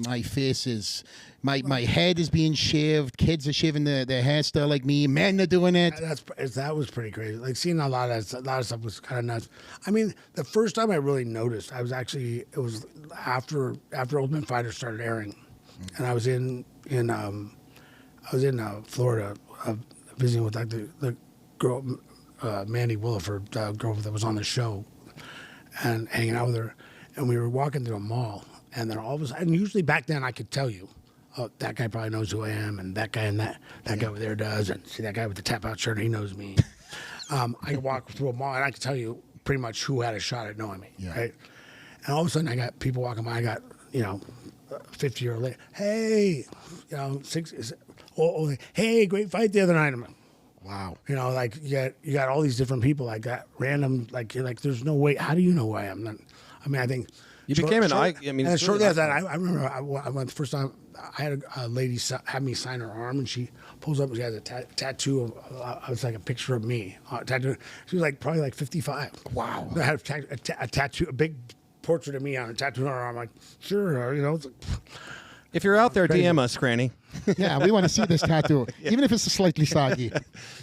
my face is, my head is being shaved, kids are shaving their hairstyle like me, men are doing it. That was pretty crazy. Like, seeing a lot of stuff was kind of nuts. I mean, the first time I really noticed, it was after Ultimate Fighter started airing, and I was in Florida visiting with like the girl Mandy Williford, girl that was on the show, and hanging out with her, and we were walking through a mall, and then all of a sudden, usually back then I could tell you, oh, that guy probably knows who I am, and that guy and that guy over there does, and see that guy with the tap out shirt, he knows me. I could walk through a mall and I could tell you pretty much who had a shot at knowing me, right? And all of a sudden I got people walking by. I got 50 year old lady. Hey, like, hey, great fight the other night. I'm like, Wow. you know, like you got all these different people like that, random, like you're like, there's no way. How do you know who I am? I mean, I think You became an icon. I mean, and it's shortly really after that, I remember I went the first time. I had a lady have me sign her arm, and she pulls up and she has a tattoo of it's like a picture of me. Tattoo. She was like probably like 55. Wow. I had a tattoo, a big portrait of me on a tattoo on her arm. I'm like, sure, you know. It's like, if you're out there, Crazy. DM us, Granny. Yeah, we want to see this tattoo, even if it's slightly saggy.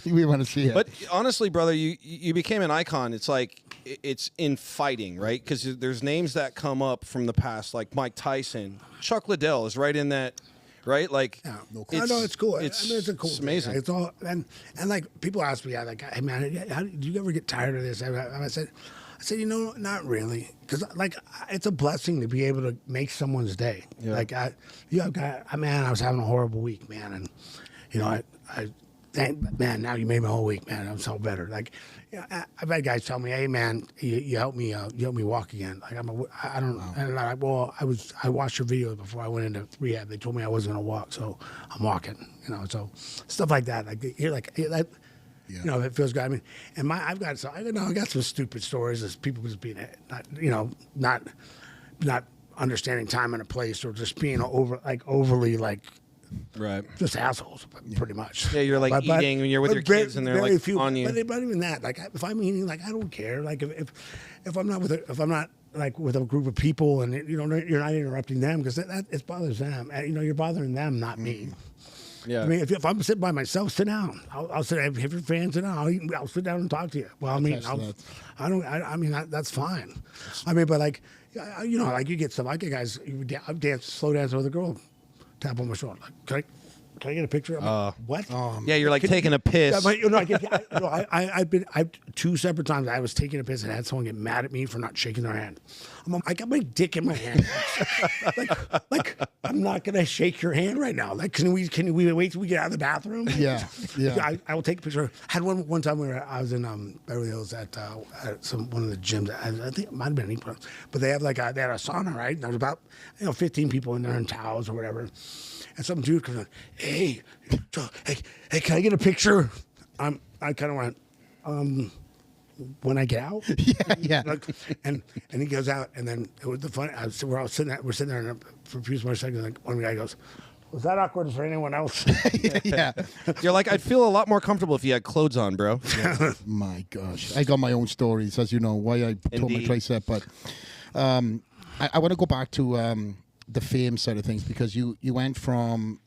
We want to see it. But honestly, brother, you became an icon. It's like it's in fighting, right? Because there's names that come up from the past, like Mike Tyson, Chuck Liddell is right in that, right? Like, yeah, I know it's cool. It's, I mean, it's a cool. It's amazing. Thing. It's all and like people ask me, like, hey man, how, do you ever get tired of this? I said, you know, not really, because like it's a blessing to be able to make someone's day. Yeah. Like I was having a horrible week, man, and you know, man, now you made my whole week, man. I'm so better. Like, I've had guys tell me, hey man, you helped me walk again. Like I watched your videos before I went into rehab. They told me I wasn't gonna walk, so I'm walking. You know, so stuff like that. Like you're like that. Yeah. You know, it feels good. I mean, and I got some stupid stories as people just being not understanding time and a place, or just being overly right, just assholes, pretty much. Yeah, you're like eating when you're with your kids, and they're like on you. But even that, like if I'm eating, like I don't care. Like if I'm not with a group of people, and you know you're not interrupting them, because it bothers them. And, you know, you're bothering them, not me. Yeah. I mean, if I'm sitting by myself, sit down. I'll sit. If you're fans, sit down. I'll sit down and talk to you. Well, I mean, I mean that's fine. I mean, but like, you know, like you get guys. I've danced slow dance with a girl, tap on my shoulder. Like, can I get a picture? What? Yeah, you're like taking a piss. I've 2 separate times I was taking a piss and had someone get mad at me for not shaking their hand. I got my dick in my hand. like I'm not gonna shake your hand right now. Like, can we wait till we get out of the bathroom? Yeah. I will take a picture. I had one time where I was in Beverly Hills at one of the gyms. I think it might have been but they have they had a sauna, right? And there was about 15 people in there in towels or whatever. And some dude comes in, hey, can I get a picture? I kind of went, when I get out? Yeah. And he goes out, and then it was the fun. We're sitting there, and for a few more seconds, like one guy goes, was that awkward for anyone else? Yeah. You're like, I'd feel a lot more comfortable if you had clothes on, bro. Yeah. My gosh. I got my own stories, as you know, why I told my tricep. But I want to go back to the fame side of things, because you went from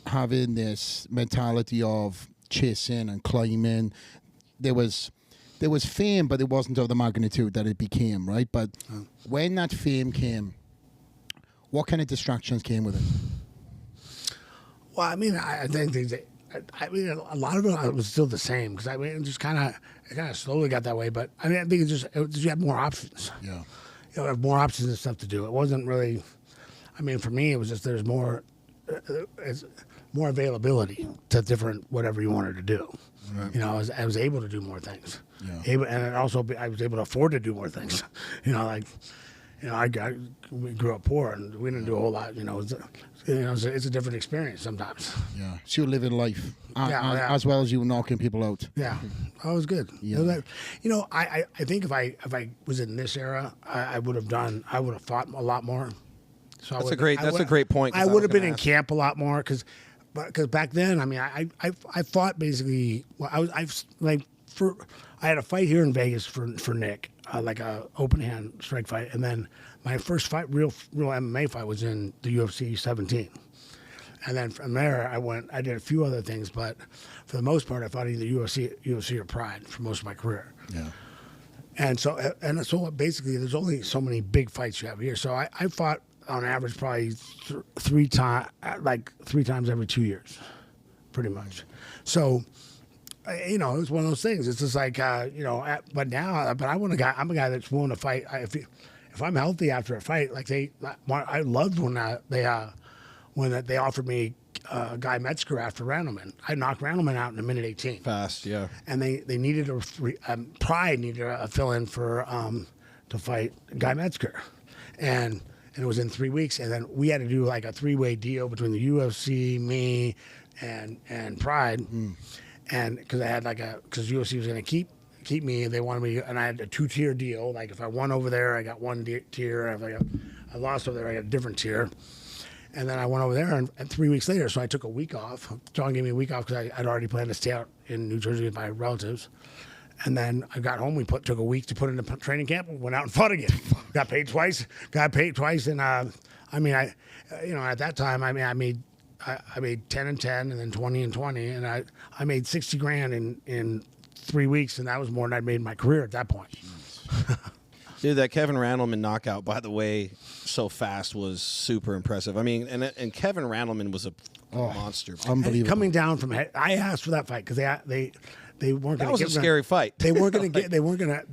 having this mentality of chasing and climbing. There was fame, but it wasn't of the magnitude that it became, right? But when that fame came, what kind of distractions came with it? Well, I mean, I think a lot of it was still the same, because I mean, it kind of slowly got that way. But I mean, I think you had more options. Yeah. You have more options and stuff to do. It wasn't really. I mean, for me, it was just there's more availability to different whatever you wanted to do. Right. You know, I was able to do more things. Yeah. And also I was able to afford to do more things. You know, we grew up poor and we didn't do a whole lot. You know, it's a different experience sometimes. Yeah, so you're living life as well as you knocking people out. Yeah, that was good. Yeah. You know, I think if I was in this era, I would have fought a lot more. So that's a great point. I would have been in camp a lot more, because back then, I mean, I fought basically. Well, I had a fight here in Vegas for Nick, like a open hand strike fight, and then my first fight, real MMA fight, was in the UFC 17, and then from there I did a few other things, but for the most part I fought either UFC or Pride for most of my career. Yeah. And so basically there's only so many big fights you have here. So I fought on average probably three times every 2 years, pretty much. So, you know, it was one of those things. It's just like, you know, but I'm a guy that's willing to fight. If I'm healthy after a fight, I loved when they offered me Guy Metzger after Randleman. I knocked Randleman out in a minute 18. Fast, yeah. And they needed Pride needed a fill-in for to fight Guy Metzger, and it was in 3 weeks. And then we had to do like a 3-way deal between the UFC, me, and Pride, and because I had because UFC was going to keep me, they wanted me, and I had a 2-tier deal. Like if I won over there, I got 1 tier. If I lost over there, I got a different tier. And then I went over there, and 3 weeks later, so I took a week off. John gave me a week off because I'd already planned to stay out in New Jersey with my relatives. And then I got home. We took a week to put into training camp. Went out and fought again. Got paid twice. And at that time, I made 10 and 10, and then 20 and 20, and I made $60,000 in 3 weeks, and that was more than I'd made in my career at that point. Dude, that Kevin Randleman knockout, by the way, so fast was super impressive. I mean, and Kevin Randleman was a monster. Unbelievable. And coming down from, I asked for that fight because they weren't going to. That was a scary fight. They weren't going to get. They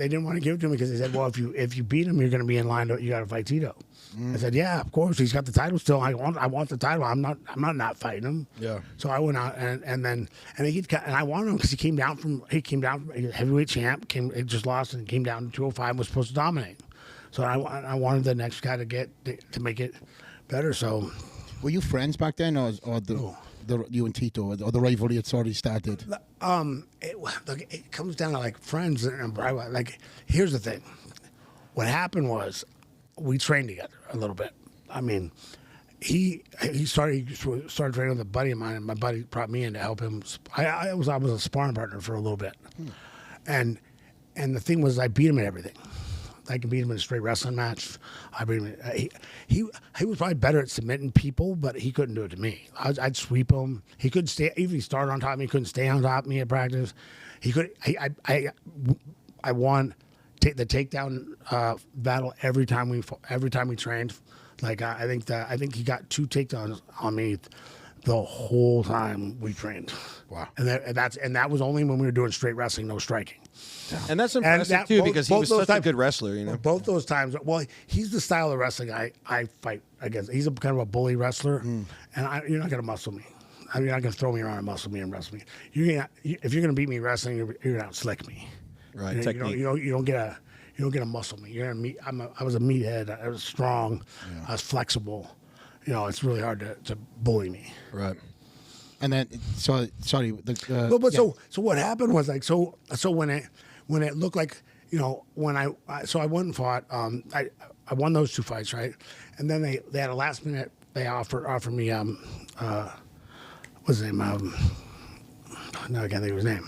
didn't want to give it to me because they said, well, if you beat him, you're going to be in line. You got to fight Tito. I said, yeah, of course. He's got the title still. I want the title. I'm not fighting him. Yeah. So I went out and I wanted him because he came down from heavyweight champ. He just lost and came down to 205. Was supposed to dominate. So I wanted the next guy to make it better. So. Were you friends back then, or you and Tito, or the rivalry had already started? It comes down to like friends and like. Here's the thing. What happened was, we trained together a little bit. I mean, he started training with a buddy of mine, and my buddy brought me in to help him. I was a sparring partner for a little bit, and the thing was, I beat him at everything. I can beat him in a straight wrestling match. I beat him. He was probably better at submitting people, but he couldn't do it to me. I'd sweep him. He couldn't stay. Even if he started on top of me, he couldn't stay on top of me at practice. He could. I won the takedown battle every time we trained. Like I think he got 2 takedowns on me the whole time we trained. Wow. And that was only when we were doing straight wrestling, no striking. And that's impressive too, because he was such a good wrestler. You know, both those times. Well, he's the style of wrestling I fight against. He's a kind of a bully wrestler, and you're not going to muscle me. I mean, you're not going to throw me around and muscle me and wrestle me. If you're going to beat me wrestling, you're going to outslick me. right? You don't get a muscle me. You're gonna I was a meathead. I was strong. I was flexible. It's really hard to bully me. Right. And then, sorry. So what happened was so when it looked like when I went and fought. I won those 2 fights, right? And then they had a last minute. They offered me what's his name? No, I can't think of his name.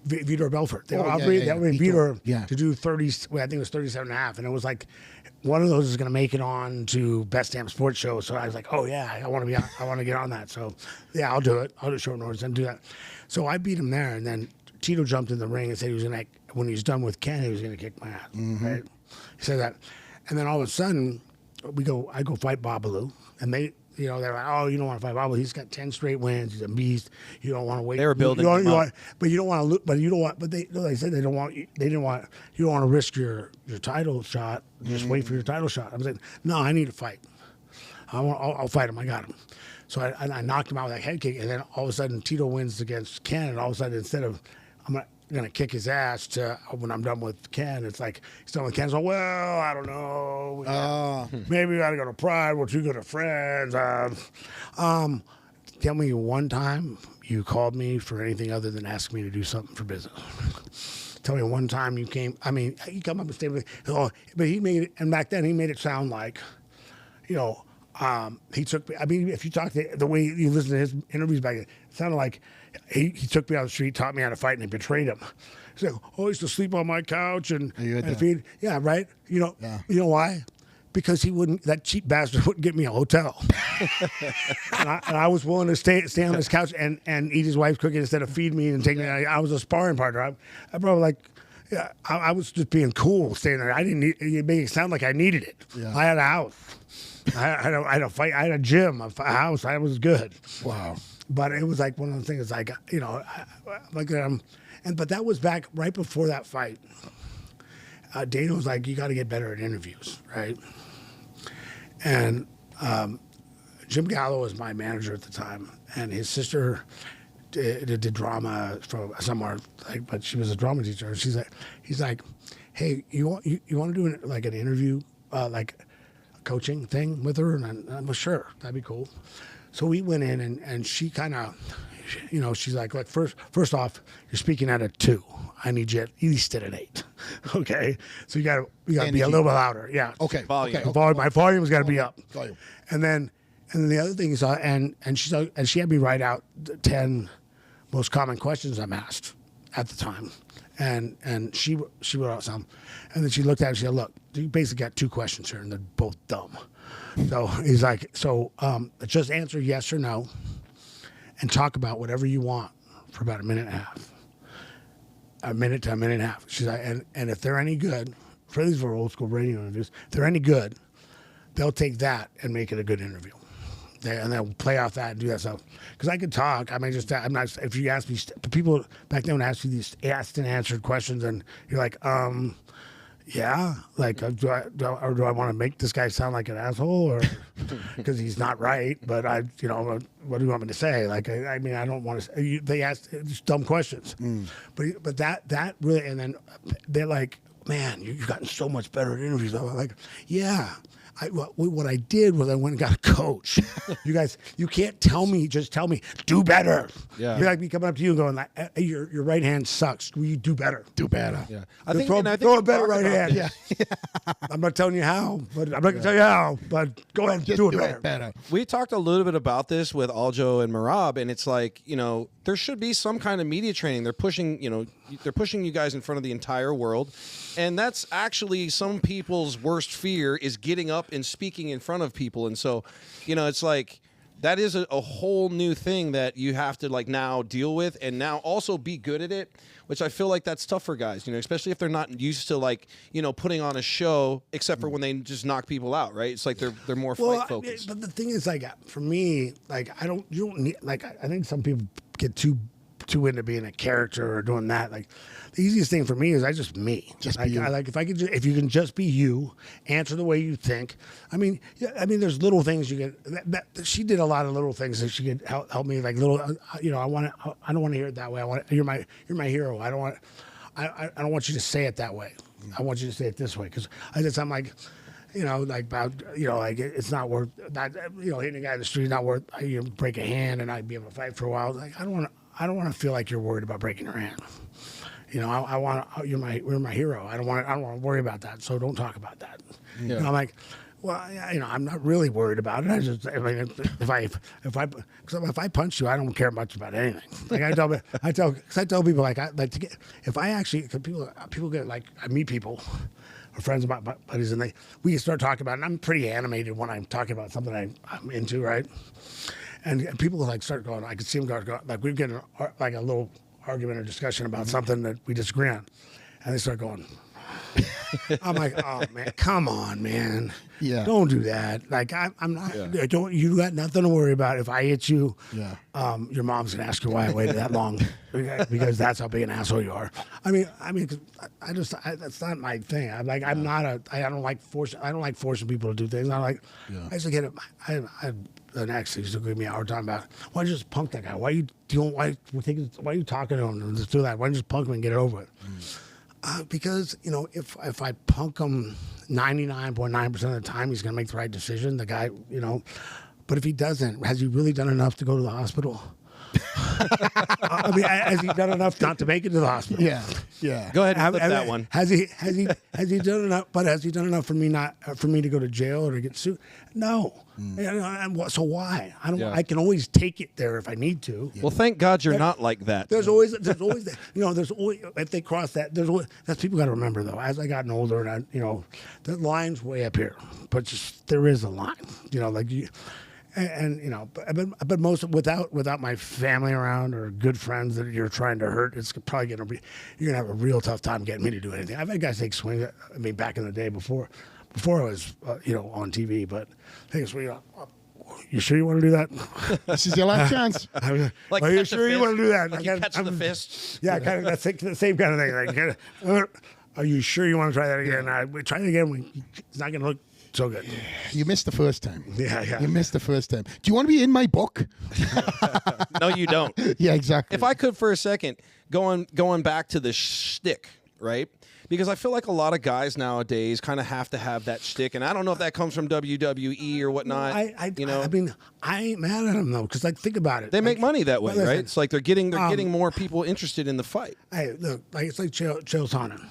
Vitor Belfort. They offered me Vitor to do 30. Well, I think it was 37 and a half, and it was like one of those is going to make it on to Best Damn Sports Show. So I was like, oh yeah, I want to get on that. So yeah, I'll do it. I'll do short notice and do that. So I beat him there, and then Tito jumped in the ring and said he was going to, when he was done with Ken, he was going to kick my ass. Right? He said that, and then all of a sudden I go fight Babalu, and they're like, oh, you don't want to fight Babalu. He's got 10 straight wins. He's a beast. You don't want to wait. They were building him up. But you don't want to look. But you don't want. But they said they don't want. They didn't want. You don't want to risk your title shot. Just wait for your title shot. I was like, no, I need to fight. I'll fight him. I got him. So I knocked him out with that head kick, and then all of a sudden Tito wins against Ken, and all of a sudden instead of I'm gonna kick his ass to when I'm done with Ken, it's like he's done with Ken. So well, I don't know. Maybe we gotta go to Pride. We're too good of friends. Tell me one time you called me for anything other than asking me to do something for business. Tell me one time you came. I mean, you come up and stay with me. Oh, but he made it, and back then he made it sound like, he took me. I mean, if you talk to the way you listen to his interviews back then, it sounded like he took me out the street, taught me how to fight, and he betrayed him. He's like, oh, I used to sleep on my couch and feed. Yeah, right. You know why? Because that cheap bastard wouldn't get me a hotel, and I was willing to stay on his couch and eat his wife's cooking instead of feed me and take me. I was a sparring partner. I probably I was just being cool staying there. I didn't need it. Made it sound like I needed it. Yeah. I had a house. I had a fight. I had a gym, a house. I was good. Wow. But it was like one of the things, like but that was back right before that fight. Dana was like, you got to get better at interviews, right? And Jim Gallo was my manager at the time, and his sister did drama from somewhere, but she was a drama teacher. And he's like, hey, you want to do an interview, like a coaching thing with her? And I'm like, sure, that'd be cool. So we went in, and she kind of, you know, she's like first off, you're speaking at a 2. I need you at least at an 8. Okay, so you got to be a little bit louder. Yeah. Okay. Volume. Okay. Volume. My volume's got to be up. Volume. And then the other thing is, and she had me write out the 10 most common questions I'm asked at the time, and she wrote out some, and then she looked at it and she said, look, you basically got 2 questions here, and they're both dumb. So he's like, just answer yes or no, and talk about whatever you want for about a minute and a half. A minute to a minute and a half. She's like, and if they're any good, for these were old school radio interviews, if they're any good, they'll take that and make it a good interview. And they'll play off that and do that stuff. Because I could talk. I mean, I'm not. If you ask me, people back then would ask you these asked and answered questions, and you're like, yeah, like, do I want to make this guy sound like an asshole, or because he's not right? But what do you want me to say? Like, I mean, I don't want to. They ask just dumb questions, but that really, and then they're like, man, you've gotten so much better at interviews. I'm like, yeah. What I did was I went and got a coach. You guys, you can't just tell me, do better. Yeah. Be like me coming up to you and going, hey, your right hand sucks. Will you do better? Do better. Yeah. I think throw a better right hand. Yeah. I'm not telling you how, but I'm not going to tell you how. But go ahead, Just do it better. We talked a little bit about this with Aljo and Marab, and it's like, there should be some kind of media training. They're pushing you guys in front of the entire world. And that's actually some people's worst fear, is getting up and speaking in front of people. And so, it's like, that is a whole new thing that you have to like now deal with, and now also be good at it, which I feel like that's tough for guys, especially if they're not used to like, putting on a show, except for when they just knock people out, right? It's like they're more fight focused. But the thing is, like, for me, like, you don't need, like, I think some people get too into being a character or doing that. Like, the easiest thing for me is just me. Just like, be you. If you can just be you, answer the way you think. I mean, there's little things you can. She did a lot of little things that she could help me. Like little, I don't want to hear it that way. you're my hero. I don't want you to say it that way. I want you to say it this way, because I'm like, it's not worth that. Hitting a guy in the street, not worth. You break a hand and I'd be able to fight for a while. Like, I don't want to feel like you're worried about breaking your hand. I want you're my hero. I don't want to worry about that. So don't talk about that. Yeah. I'm like, well, I'm not really worried about it. If I punch you, I don't care much about anything. Like I tell people, like, people get, like, I meet people, or friends of my buddies, and we start talking about it, and I'm pretty animated when I'm talking about something I'm into, right? And people like start going, I could see them go, like, we're getting like a little argument or discussion about something that we disagree on, and they start going. I'm like, oh man, come on, man. Yeah. Don't do that. Like, I'm not. Yeah. You got nothing to worry about. If I hit you, your mom's gonna ask you why I waited that long, because that's how big an asshole you are. I mean, that's not my thing. I'm like, I don't like forcing people to do things. I used to get it. An ex used to give me a hard time about, why don't you just punk that guy? Why are you talking to him and just do that? Why don't you just punk him and get it over with? Because, if I punk him 99.9% of the time, he's going to make the right decision. The guy, but if he doesn't, has he really done enough to go to the hospital? I mean, has he done enough not to make it to the hospital? Yeah. Go ahead and flip that one. Has he done enough? But has he done enough for me to go to jail or to get sued? No. So why? I can always take it there if I need to. Well, thank God you're not like that. There's always if they cross that. That's people got to remember though. As I gotten older, and the line's way up here, but just there is a line. Like you. But most without my family around or good friends that you're trying to hurt, it's probably you're gonna have a real tough time getting me to do anything. I've had guys take swings. I mean, back in the day before I was on TV, but take a swing. You sure you want to do that? This is your last chance. Like, are you sure you want to do that? Like, you catch the fist. Yeah, kind of that's the same kind of thing. Like, are you sure you want to try that again? We try it again. It's not gonna look so good. You missed the first time. Yeah. You missed the first time. Do you want to be in my book? No, you don't. Yeah, exactly. If I could for a second, going back to the shtick, right? Because I feel like a lot of guys nowadays kind of have to have that shtick, and I don't know if that comes from WWE or whatnot. I mean, I ain't mad at them though, because like think about it. They make money that way, listen, right? It's like they're getting more people interested in the fight. Hey, look, like it's like Chael Sonnen.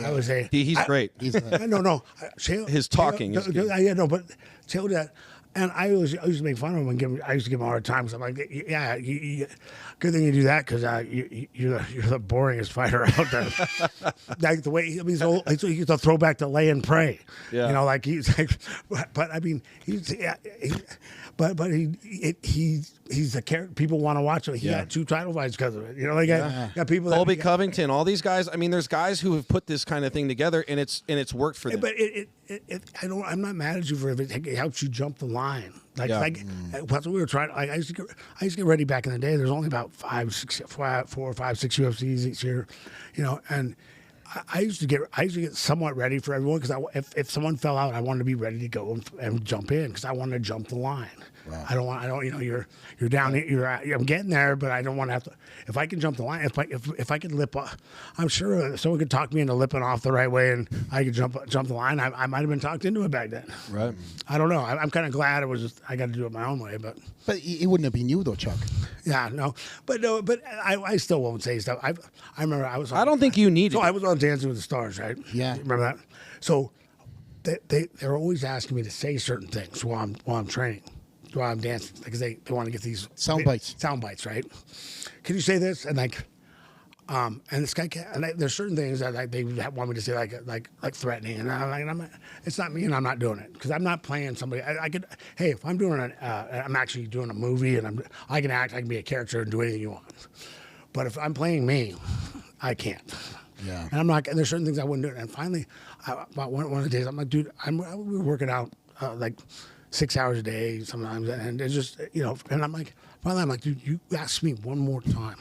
I would say He's great. no. Chael, His talking is good. yeah, no, but Chael that. And I used to make fun of him and I used to give him a hard time. So I'm like, yeah, good thing you do that because you're the boringest fighter out there. Like the way he's old, he used to throw back to lay and pray. Yeah. You know, like he's like, but I mean, he's a character. People want to watch him. He got 2 title fights because of it. You know, like got people. Colby Covington, all these guys. I mean, there's guys who have put this kind of thing together, and it's worked for them. But I'm not mad at you for if it helps you jump the line. That's what we were trying. Like I used to get ready back in the day. There's only about 4 or 5, 6 UFCs each year, you know, and I used to get somewhat ready for everyone because if someone fell out, I wanted to be ready to go and jump in because I wanted to jump the line. Wow. I don't. You know, you're down. I'm getting there, but I don't want to have to. If I can jump the line, if I can lip, I'm sure someone could talk me into lipping off the right way, and I could jump the line. I might have been talked into it back then. Right. I don't know. I'm kind of glad it was just I got to do it my own way, but it wouldn't have been you though, Chuck. Yeah, no, but I still won't say stuff. I remember I was. I don't think you need it. So I was on Dancing with the Stars, right? Yeah. Remember that? So they're always asking me to say certain things while I'm training. While I'm dancing, because they want to get these sound bites, right? Can you say this? And and this guy can't. And there's certain things that they want me to say, like threatening, and I'm like, it's not me, and I'm not doing it because I'm not playing somebody. I could, hey, if I'm doing I'm actually doing a movie, and I can act, I can be a character and do anything you want. But if I'm playing me, I can't. Yeah. And I'm not. And there's certain things I wouldn't do. And finally, about one of the days, I'm like, dude, we were working out like 6 hours a day sometimes, and it's just, you know, and finally I'm like, dude, you ask me one more time,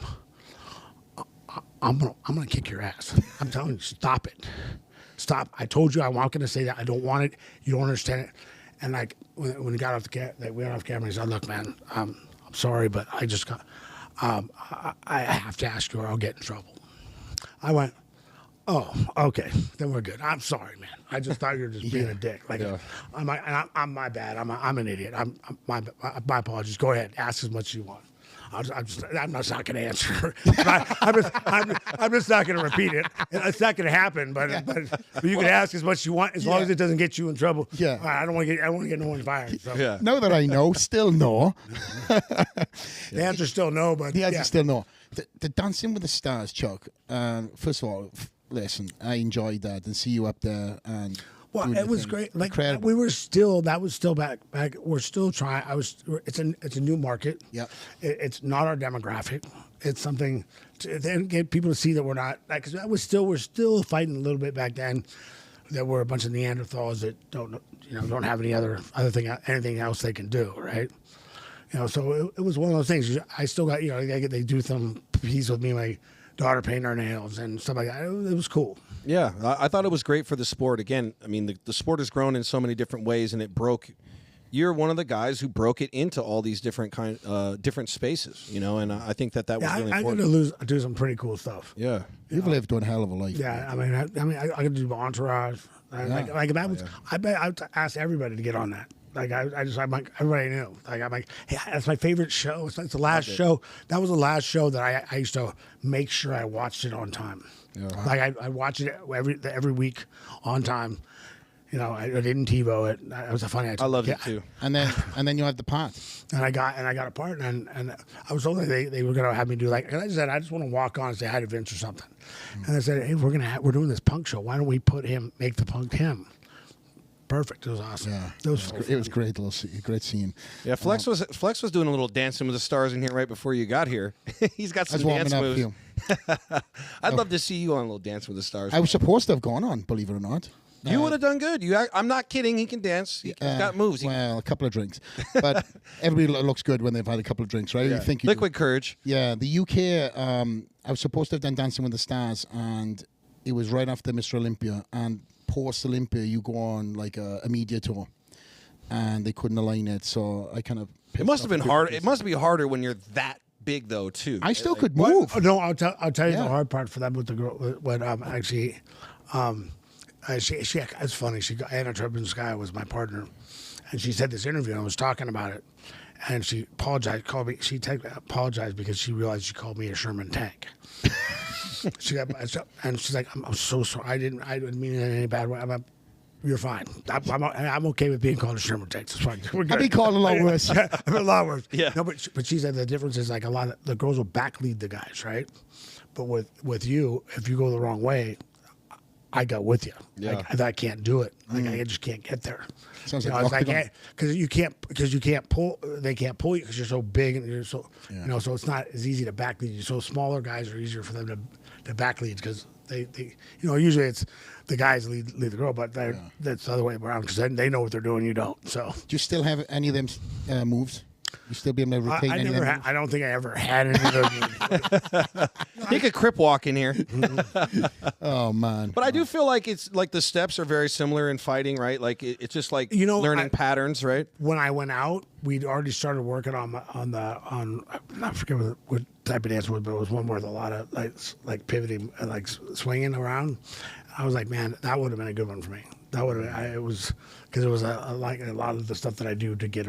I'm gonna kick your ass. I'm telling you, stop it. Stop. I told you I'm not gonna say that. I don't want it. You don't understand it. And like when we got off we got off camera, he said, look, man, I'm sorry, but I just got, I have to ask you or I'll get in trouble. I went, oh, okay, then we're good. I'm sorry, man. I just thought you were just being a dick. Like, I'm my bad. I'm an idiot. My apologies. Go ahead. Ask as much as you want. I'm not going to answer. I'm just not going to repeat it. It's not going to happen. But you can ask as much as you want as long as it doesn't get you in trouble. Yeah. I don't want to get no one fired. So. Yeah. Now that I know, still no. The answer's still no. But the answer's still no. The Dancing with the Stars, Chuck. First of all, listen, I enjoyed that and see you up there and. Well, it was great. Like we were still, that was still back. We're still trying. It's a new market. Yep. It's not our demographic. It's something to then get people to see that we're not like. Cause we're still fighting a little bit back then. That we're a bunch of Neanderthals that don't have anything else they can do, right? You know, so it was one of those things. I still got, they do some piece with me, my daughter painting her nails and stuff like that. It was cool. Yeah, I thought it was great for the sport. Again, I mean, the sport has grown in so many different ways, and it broke. You're one of the guys who broke it into all these different different spaces, you know, and I think that was really important. I got to do some pretty cool stuff. Yeah, you've lived one hell of a life. Yeah, I got to do Entourage. I bet I asked everybody to get on that. I'm like, everybody knew. Like, I'm like, hey, that's my favorite show. It's the last show. That was the last show that I used to make sure I watched it on time. Yeah. Like I watched it every week on time. You know, I didn't TiVo it. It was a funny. I loved it too. And then you had the part. And I got a part, and I was told they were gonna have me do like. And I said I just want to walk on and say hi to Vince or something. And they said, hey, we're doing this punk show. Why don't we make the punk him? Perfect. It was awesome. Yeah, it was great. Great scene. Yeah, Flex was doing a little Dancing with the Stars in here right before you got here. He's got some dance moves. I'd love to see you on a little Dance with the Stars. I was supposed to have gone on, believe it or not. You would have done good. I'm not kidding. He can dance. He's got moves. Well, a couple of drinks, but everybody looks good when they've had a couple of drinks, right? Yeah. You think Liquid Courage. Yeah, the UK. I was supposed to have done Dancing with the Stars, and it was right after Mr. Olympia, and post Olympia, you go on like a media tour, and they couldn't align it, so I kind of. It must have been hard. It must be harder when you're that big, though, too. I still could move. No, I'll tell you the hard part for that with the girl. When actually, It's funny. Anna Treblinskaya was my partner, and she said this interview, and I was talking about it, and she apologized. Apologized because she realized she called me a Sherman tank. And she's like, I'm so sorry. I didn't mean it in any bad way. You're fine. I'm okay with being called a Sherman tank. It's fine. I've been called a lot worse. I've been a lot worse. Yeah. No, but she said the difference is like a lot of the girls will back lead the guys, right? But with you, if you go the wrong way, I go with you. Yeah. Like, I can't do it. Like I just can't get there. Sounds You like know, it's Octagon. because you can't pull. They can't pull you because you're so big and you're so so it's not as easy to back lead you. So smaller guys are easier for them to back lead because they usually it's the guys lead the girl, but that's the other way around because they know what they're doing. You don't. So Do you still have any of them moves? You still be able to retain I any of never. them? I don't think I ever had any of those. He could crip walk in here. Oh man! But I do feel like it's like the steps are very similar in fighting, right? Like it's just like learning patterns, right? When I went out, we'd already started working on I forget what type of dance it was, but it was one with a lot of like pivoting and like swinging around. I was like, man, that would have been a good one for me. That would have. It was because it was like a lot of the stuff that I do to get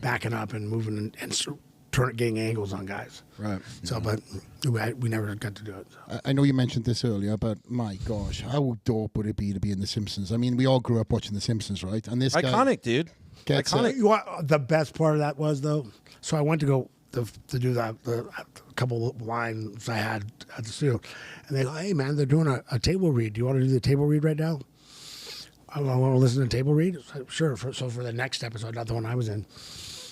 backing up and moving and getting angles on guys. Right. So, but we never got to do it. So. I know you mentioned this earlier, but my gosh, how dope would it be to be in The Simpsons? I mean, we all grew up watching The Simpsons, right? And this Iconic, dude. gets Iconic. You know what the best part of that was though? So I went to go to do that a couple of lines I had at the studio, and they go, "Hey man, they're doing a table read. Do you want to do the table read right now?" I want to listen to table read. Sure. So for the next episode, not the one I was in.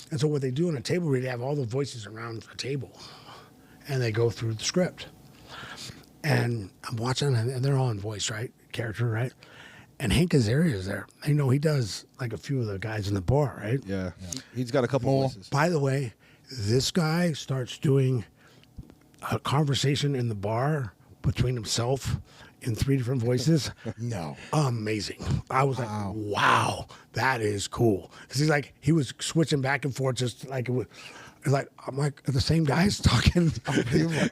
And so what they do in a table read, they have all the voices around a table, and they go through the script. And I'm watching, and they're all in voice, right? Character, right? And Hank Azaria is there. I know he does like a few of the guys in the bar, right? Yeah. He's got a couple voices. By the way, this guy starts doing a conversation in the bar between himself in 3 different voices. No. Amazing. I was like, wow, that is cool. Because he was switching back and forth just like it was. I'm like, are the same guys talking?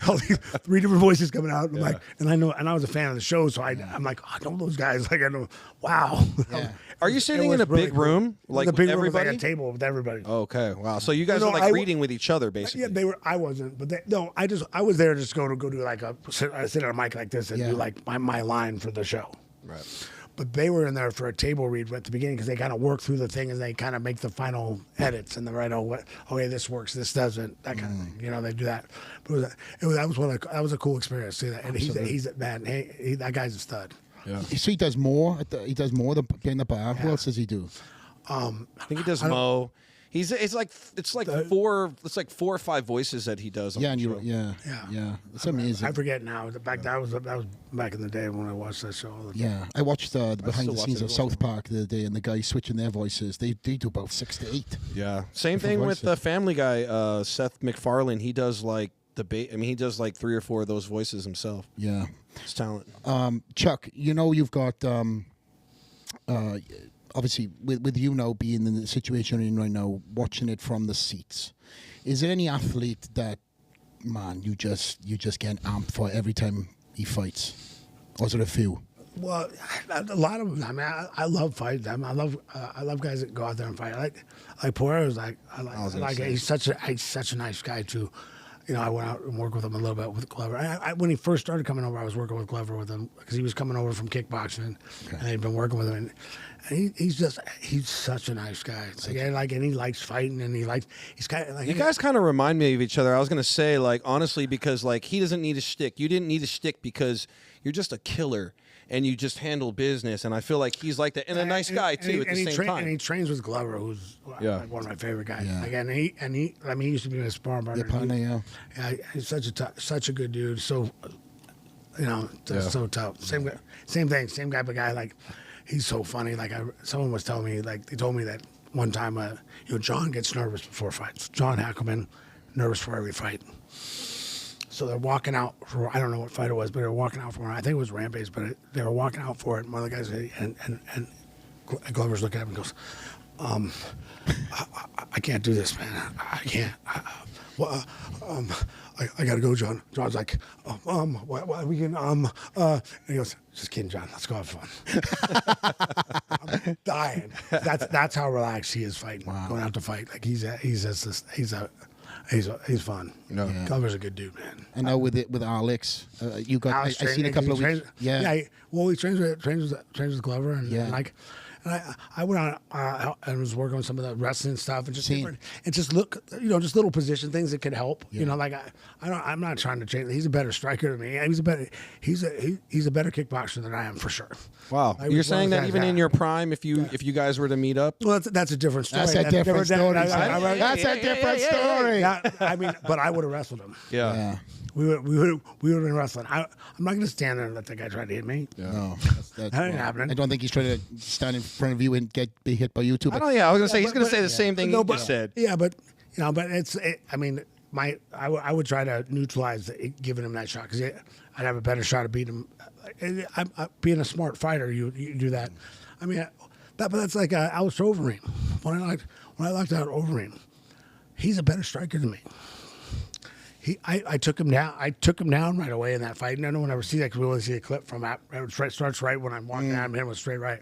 All these 3 different voices coming out. I'm like, and I was a fan of the show, so I'm like, I know those guys. Like I know, wow. Yeah. Are you sitting in a really big room, like the big with room was everybody? like a table with everybody. Okay, wow. So you guys No, are like I reading with each other, basically. Yeah, they were. I wasn't, but I was there just to go do like sit on a mic like this and do like my line for the show. Right. But they were in there for a table read at the beginning because they kind of work through the thing and they kind of make the final edits and the right, okay, this works, this doesn't, that kind of thing. You know, they do that. But that was a cool experience. See that, and he's man, that guy's a stud. Yeah. So he does more. He does more than in the bar. What else does he do? I think he does Mo. It's like 4 or 5 voices that he does. On Yeah, the and show. it's amazing. I forget now. That was back in the day when I watched that show. All the time. Yeah, I watched the behind the watch scenes it of also. South Park the other day, and the guys switching their voices. They do about 6 to 8. Yeah. Same thing Different with the Family Guy, Seth MacFarlane. He does like he does like 3 or 4 of those voices himself. Yeah. It's talent. Chuck, you've got obviously with you now being in the situation you're in right now, watching it from the seats. Is there any athlete that, man, you just get amped for every time he fights, or is it a few? Well, a lot of them. I mean, I love fighting. I love guys that go out there and fight. Like Poirier's he's such a nice guy too. I went out and worked with him a little bit with Glover. When he first started coming over, I was working with Glover with him because he was coming over from kickboxing, and I'd been working with him. And he's such a nice guy. And he likes fighting, and he's kind of like. You guys kind of remind me of each other. I was gonna say, like, honestly, because like he doesn't need a shtick. You didn't need a shtick because you're just a killer and you just handle business. And I feel like he's like that, and a nice guy too at the same time. And he trains with Glover, who's like one of my favorite guys. Yeah. Again, he used to be my sparring partner. Yeah, he's such a good dude. So, so tough. Same thing. Same type of guy. Like, he's so funny. Like, someone was telling me, like, they told me that one time, John gets nervous before fights. John Hackleman, nervous for every fight. So they're walking out for, I don't know what fight it was, but they were walking out for one. I think it was Rampage, but they were walking out for it. And one of the guys, and Glover's looking at him and goes, I can't do this, man. I can't. well, I gotta go, John. John's like, what we can, and he goes, just kidding, John. Let's go have fun. I'm dying. That's how relaxed he is fighting, going out to fight. Like he's fun. No. Yeah. Glover's a good dude, man. I know with Alex, you got. I seen a couple of weeks. Yeah. Well, he trains with Glover, and Yeah. I went on and was working on some of the wrestling stuff and just different, and just look, just little position things that could help. Yeah. I'm not trying to change. He's a better striker than me. He's a better kickboxer than I am for sure. Wow, you're saying that even in your prime, if you guys were to meet up, Well, that's a different story. That's a different story. That's a different story. But I would have wrestled him. yeah. We would have been wrestling. I'm not going to stand there and let that guy try to hit me. No, That ain't happening. I don't think he's trying to stand in front of you and be hit by you too. I don't. Yeah, I was gonna say he's gonna say the same thing you just said. Yeah, but I would try to neutralize giving him that shot because I'd have a better shot of beating him. Being a smart fighter, you do that. I mean, but that's like Alex Overeem. When I locked out Overeem, he's a better striker than me. I took him down. I took him down right away in that fight. No one ever see that because we only see a clip from that. It starts right when I'm walking at him. Hit him with straight right.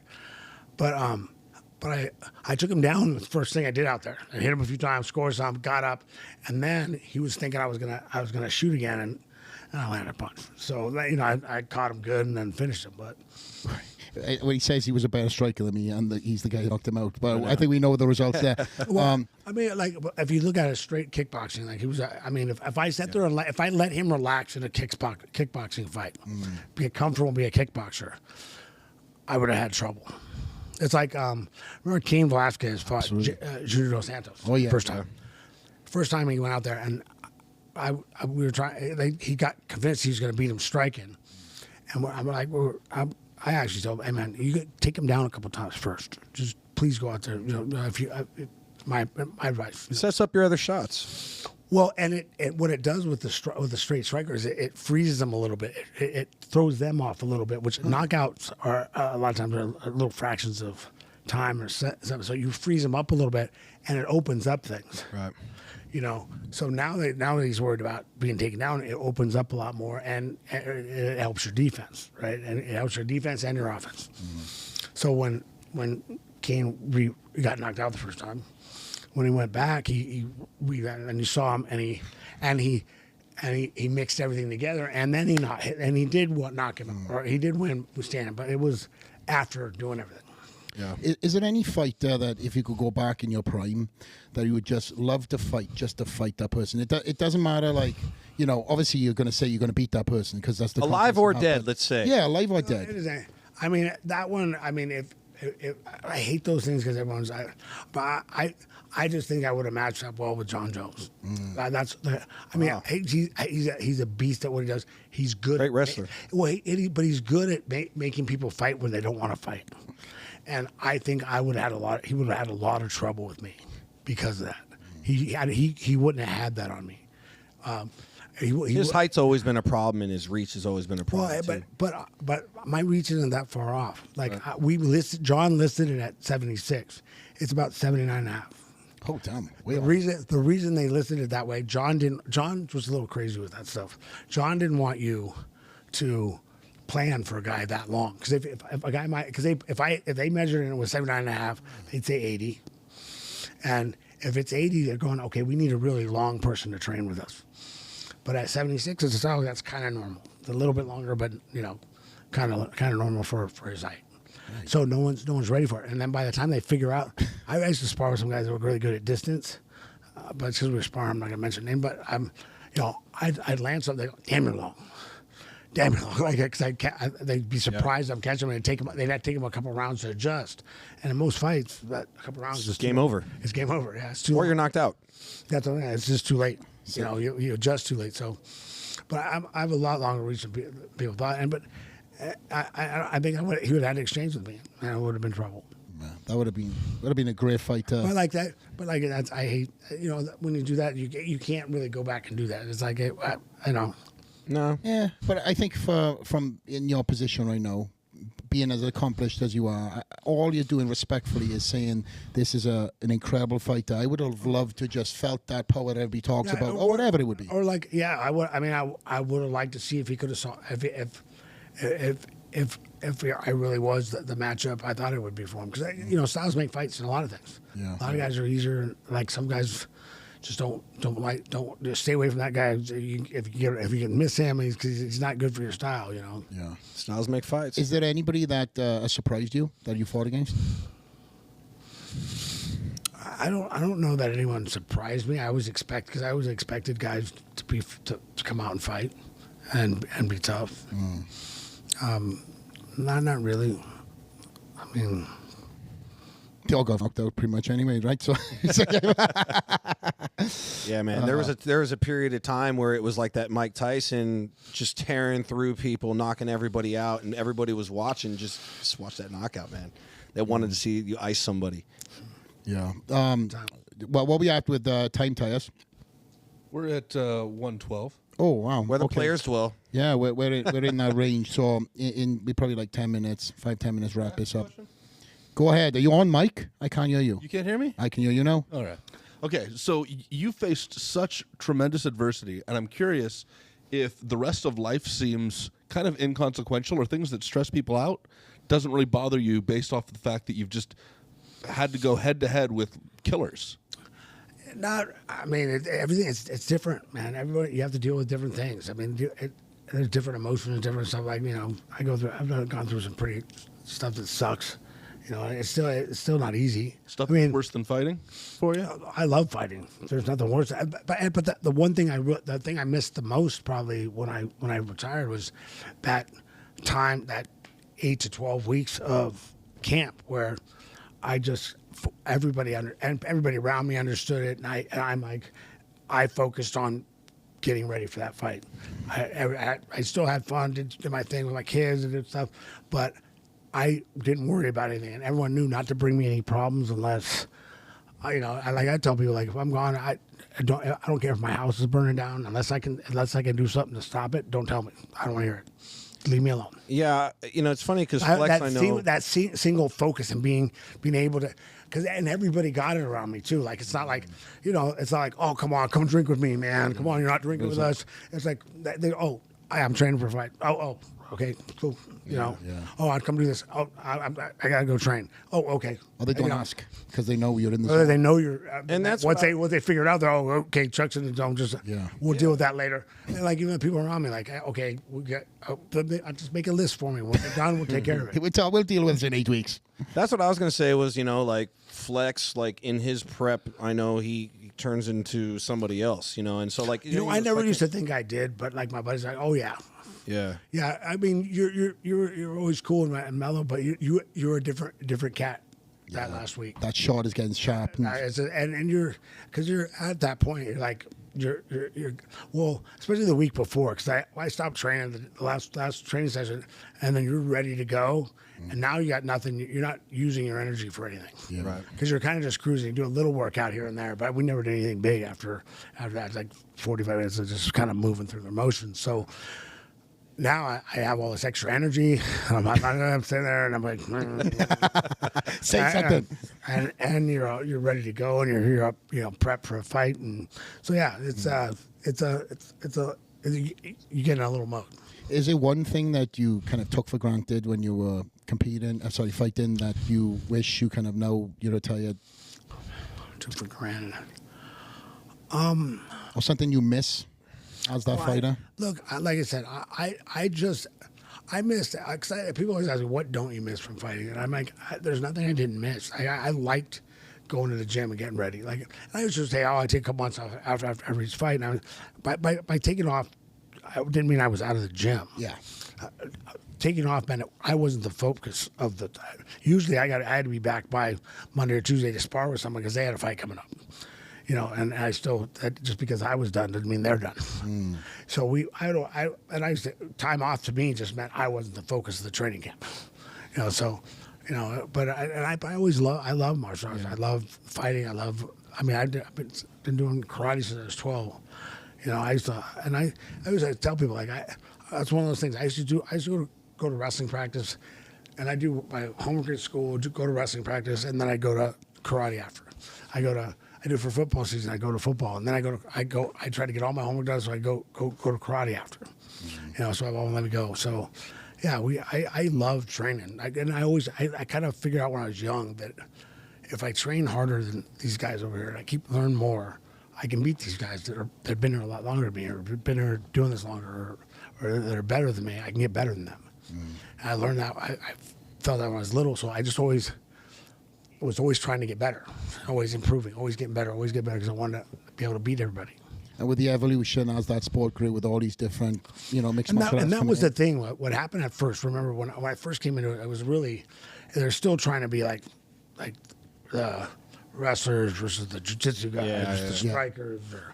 But I took him down the first thing I did out there. I hit him a few times, scored some, got up, and then he was thinking I was gonna shoot again, and I landed a punch. So I caught him good and then finished him. But when he says he was a better striker than me, and he's the guy who knocked him out. But I think we know the results there. Well, if you look at it straight kickboxing, like he was. If I sat there and if I let him relax in a kickboxing fight, be comfortable, be a kickboxer, I would have had trouble. It's like remember Cain Velasquez fought Junior Dos Santos. Oh yeah, first time he went out there, and we were trying. He got convinced he was going to beat him striking, and I actually told him, hey man, you could take him down a couple times first. Just please go out there. If you, my advice. It sets up your other shots. Well, and what it does with the straight strikers, it freezes them a little bit. It throws them off a little bit, which knockouts are a lot of times are little fractions of time or something. So you freeze them up a little bit, and it opens up things. Right. So now that he's worried about being taken down, it opens up a lot more, and it helps your defense, right? And it helps your defense and your offense. Mm-hmm. So when Cain got knocked out the first time, when he went back, and you saw him, and he mixed everything together, and then he did knock him out, or he did win with standing, but it was after doing everything. Yeah. Is there any fight there that if you could go back in your prime that you would just love to fight, just to fight that person? It doesn't matter, like, obviously you're going to say you're going to beat that person because that's the alive or dead, let's say. Yeah, alive or dead. I mean, that one, if I hate those things because everyone's, but I just think I would have matched up well with John Jones. He's a beast at what he does. He's good. Great wrestler. But he's good at making people fight when they don't want to fight. And I think he would have had a lot of trouble with me because of that. He wouldn't have had that on me. His height's always been a problem, and his reach has always been a problem. Well, but my reach isn't that far off. Like John listed it at 76. It's about 79 and a half. Oh damn! The reason they listed it that way, John was a little crazy with that stuff. John didn't want you to plan for a guy that long because if a guy might if they measured it and it was 79 and a half, they'd say 80, and if it's 80, they're going, okay, we need a really long person to train with us. But at 76, it's that's kind of normal. It's a little bit longer, but kind of normal for his height. Right. So no one's ready for it. And then by the time they figure out, I used to spar with some guys that were really good at distance, but because we were sparring, I'm not gonna mention name. But I'd land something, they go, damn, you're long. Like, because they'd be surprised I'm catching them, and they'd have to take them a couple rounds to adjust. And in most fights, a couple rounds is game over. It's game over. Yeah, it's too. Or you're knocked out. That's what it's just too late. You adjust too late. So, but I have a lot longer reach than people thought. But I think he would have had to exchange with me, and I would have been in trouble. Man, that would have been a great fight. But like that. But like that's I hate. When you do that, you can't really go back and do that. It's like No. Yeah, but I think from in your position right now, being as accomplished as you are, all you're doing respectfully is saying this is an incredible fighter. I would have loved to just felt that power that everybody talks about, or whatever it would be. Or like, yeah, I would. I mean, I would have liked to see if he could have saw if I really was the matchup I thought it would be for him, because styles make fights in a lot of things. Yeah. A lot of guys are easier. Like some guys just don't just stay away from that guy. If you can miss him, because he's not good for your style. Yeah. Styles make fights. Is there anybody that surprised you that you fought against? I don't know that anyone surprised me. I always expected guys to come out and fight and be tough. Not really. I mean, They all got knocked out pretty much anyway, right? So, yeah, man. There was a period of time where it was like that Mike Tyson just tearing through people, knocking everybody out, and everybody was watching. Just watch that knockout, man. They wanted to see you ice somebody. yeah. Well, what we at with time tires? We're at 112. Oh wow, Where the okay. players dwell. Yeah, we're in that range. So in we probably like 10 minutes, 5-10 minutes wrap this up. Go ahead. Are you on mic? I can't hear you. You can't hear me? I can hear you now. All right. Okay, so you faced such tremendous adversity, and I'm curious if the rest of life seems kind of inconsequential, or things that stress people out doesn't really bother you based off the fact that you've just had to go head-to-head with killers. I mean, everything. It's different, man. Everybody, you have to deal with different things. I mean, there's different emotions, different stuff. Like I've gone through some pretty stuff that sucks. It's still not easy. Stuff I mean, worse than fighting for you? I love fighting. There's nothing worse. But the one thing the thing I missed the most probably when I retired was that time, that 8 to 12 weeks of camp where I just everybody around me understood it, and I'm like, I focused on getting ready for that fight. I still had fun, did my thing with my kids and did stuff, but I didn't worry about anything, and everyone knew not to bring me any problems unless, I tell people, like, if I'm gone, I don't care if my house is burning down, unless I can do something to stop it. Don't tell me. I don't want to hear it. Leave me alone. Yeah, it's funny because Flex, I know that single focus and being able to, and everybody got it around me too. Like, it's not like, it's not like, oh, come on, come drink with me, man. Come on, you're not drinking with us. It's like, I'm training for a fight. Oh, okay, cool. Oh, I'd come do this. Oh, I gotta go train. Oh, okay. Or they don't ask because they know you're in the Or zone. they know you're. And that's once they figure it out. They're okay. Chuck's in the zone. We'll deal with that later. And like even the people around me, like, okay, we got. I'll just make a list for me. When we're done, we'll take care of it. We'll deal with it in 8 weeks. that's what I was gonna say was like Flex, like in his prep, I know he turns into somebody else, and so like I never used to think I did, but like my buddy's like, oh yeah. Yeah. Yeah, I mean, you're always cool and mellow, but you're a different cat that last week. That shot is getting sharp. And you're, because you're at that point, you're like, you're well, especially the week before, because I stopped training the last training session, and then you're ready to go, and now you got nothing. You're not using your energy for anything. Yeah. Right. Because you're kind of just cruising. You do a little workout here and there, but we never did anything big after that. It's like 45 minutes of just kind of moving through the motions. So now I have all this extra energy. I'm sitting there and I'm like, Say something. And you're ready to go, and you're up, prep for a fight, and so yeah, you get in a little mode. Is it one thing that you kind of took for granted when you were fighting, that you wish you kind of know you're retired? Took for granted. Or something you miss as that fighter? Look, like I said, I missed, because people always ask me, what don't you miss from fighting? And I'm like, there's nothing I didn't miss. I liked going to the gym and getting ready. Like, I used to say, I take a couple months off after each fight. And by taking off, I didn't mean I was out of the gym. Yeah. Taking off meant I wasn't the focus of the. Usually, I had to be back by Monday or Tuesday to spar with someone because they had a fight coming up. And I still, just because I was done doesn't mean they're done. So I used to, time off to me just meant I wasn't the focus of the training camp. But I always I love martial arts. I love fighting. I've been doing karate since I was 12. I used to tell people, like, that's one of those things I used to do. I used to go to wrestling practice and I do my homework at school, go to wrestling practice, and then I go to karate after. I do for football season. I go to football, and then I try to get all my homework done, so I go to karate after. So I won't let me go. So, yeah, I love training. I kind of figured out when I was young that if I train harder than these guys over here, and I keep learning more, I can beat these guys that've been here a lot longer than me, or been here doing this longer, or that are better than me. I can get better than them. And I learned that. I felt that when I was little, so I just was always trying to get better, always improving, always getting better, because I wanted to be able to beat everybody. And with the evolution as that sport grew, with all these different, mixed martial arts. And that was the thing. What happened at first? Remember when I first came into it, it was really, they're still trying to be like the wrestlers versus the jiu-jitsu guys, the strikers, or,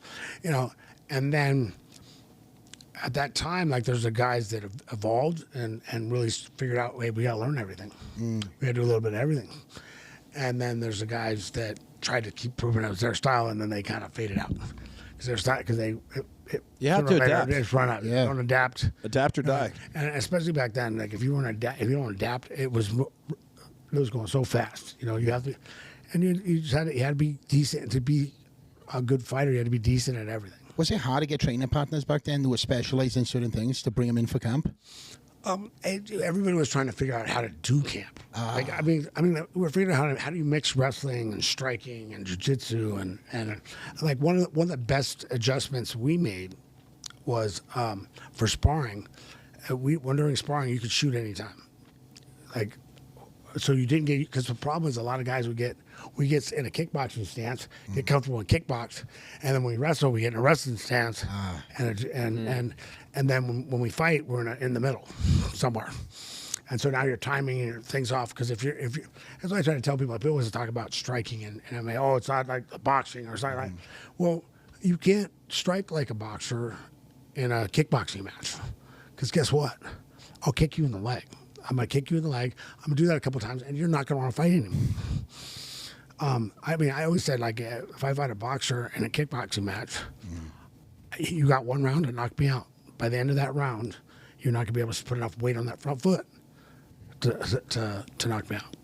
and then at that time, like there's the guys that have evolved and really figured out, hey, we got to learn everything. We got to do a little bit of everything. And then there's the guys that tried to keep proving it was their style, and then they kind of faded out because they you have to adapt. They just run out. You don't adapt. Adapt or die. And especially back then, like if you don't adapt, it was going so fast. You have to, and you had to be decent to be a good fighter. You had to be decent at everything. Was it hard to get training partners back then who were specialized in certain things to bring them in for camp? Everybody was trying to figure out how to do camp. We're figuring out how do you mix wrestling and striking and jiu-jitsu and like one of the best adjustments we made was for sparring. When during sparring you could shoot anytime, so you didn't get, because the problem is a lot of guys we get in a kickboxing stance, get comfortable in kickbox, and then when we wrestle, we get in a wrestling stance, and then when we fight, we're in the middle somewhere, and so now you're timing your things off, because if you that's what I try to tell people. People always talk about striking and MMA. Oh, it's not like boxing, or it's not like, well, you can't strike like a boxer in a kickboxing match, because guess what? I'll kick you in the leg. I'm going to kick you in the leg. I'm going to do that a couple of times, and you're not going to want to fight anymore. I always said, if I fight a boxer in a kickboxing match, you got one round to knock me out. By the end of that round, you're not going to be able to put enough weight on that front foot to knock me out.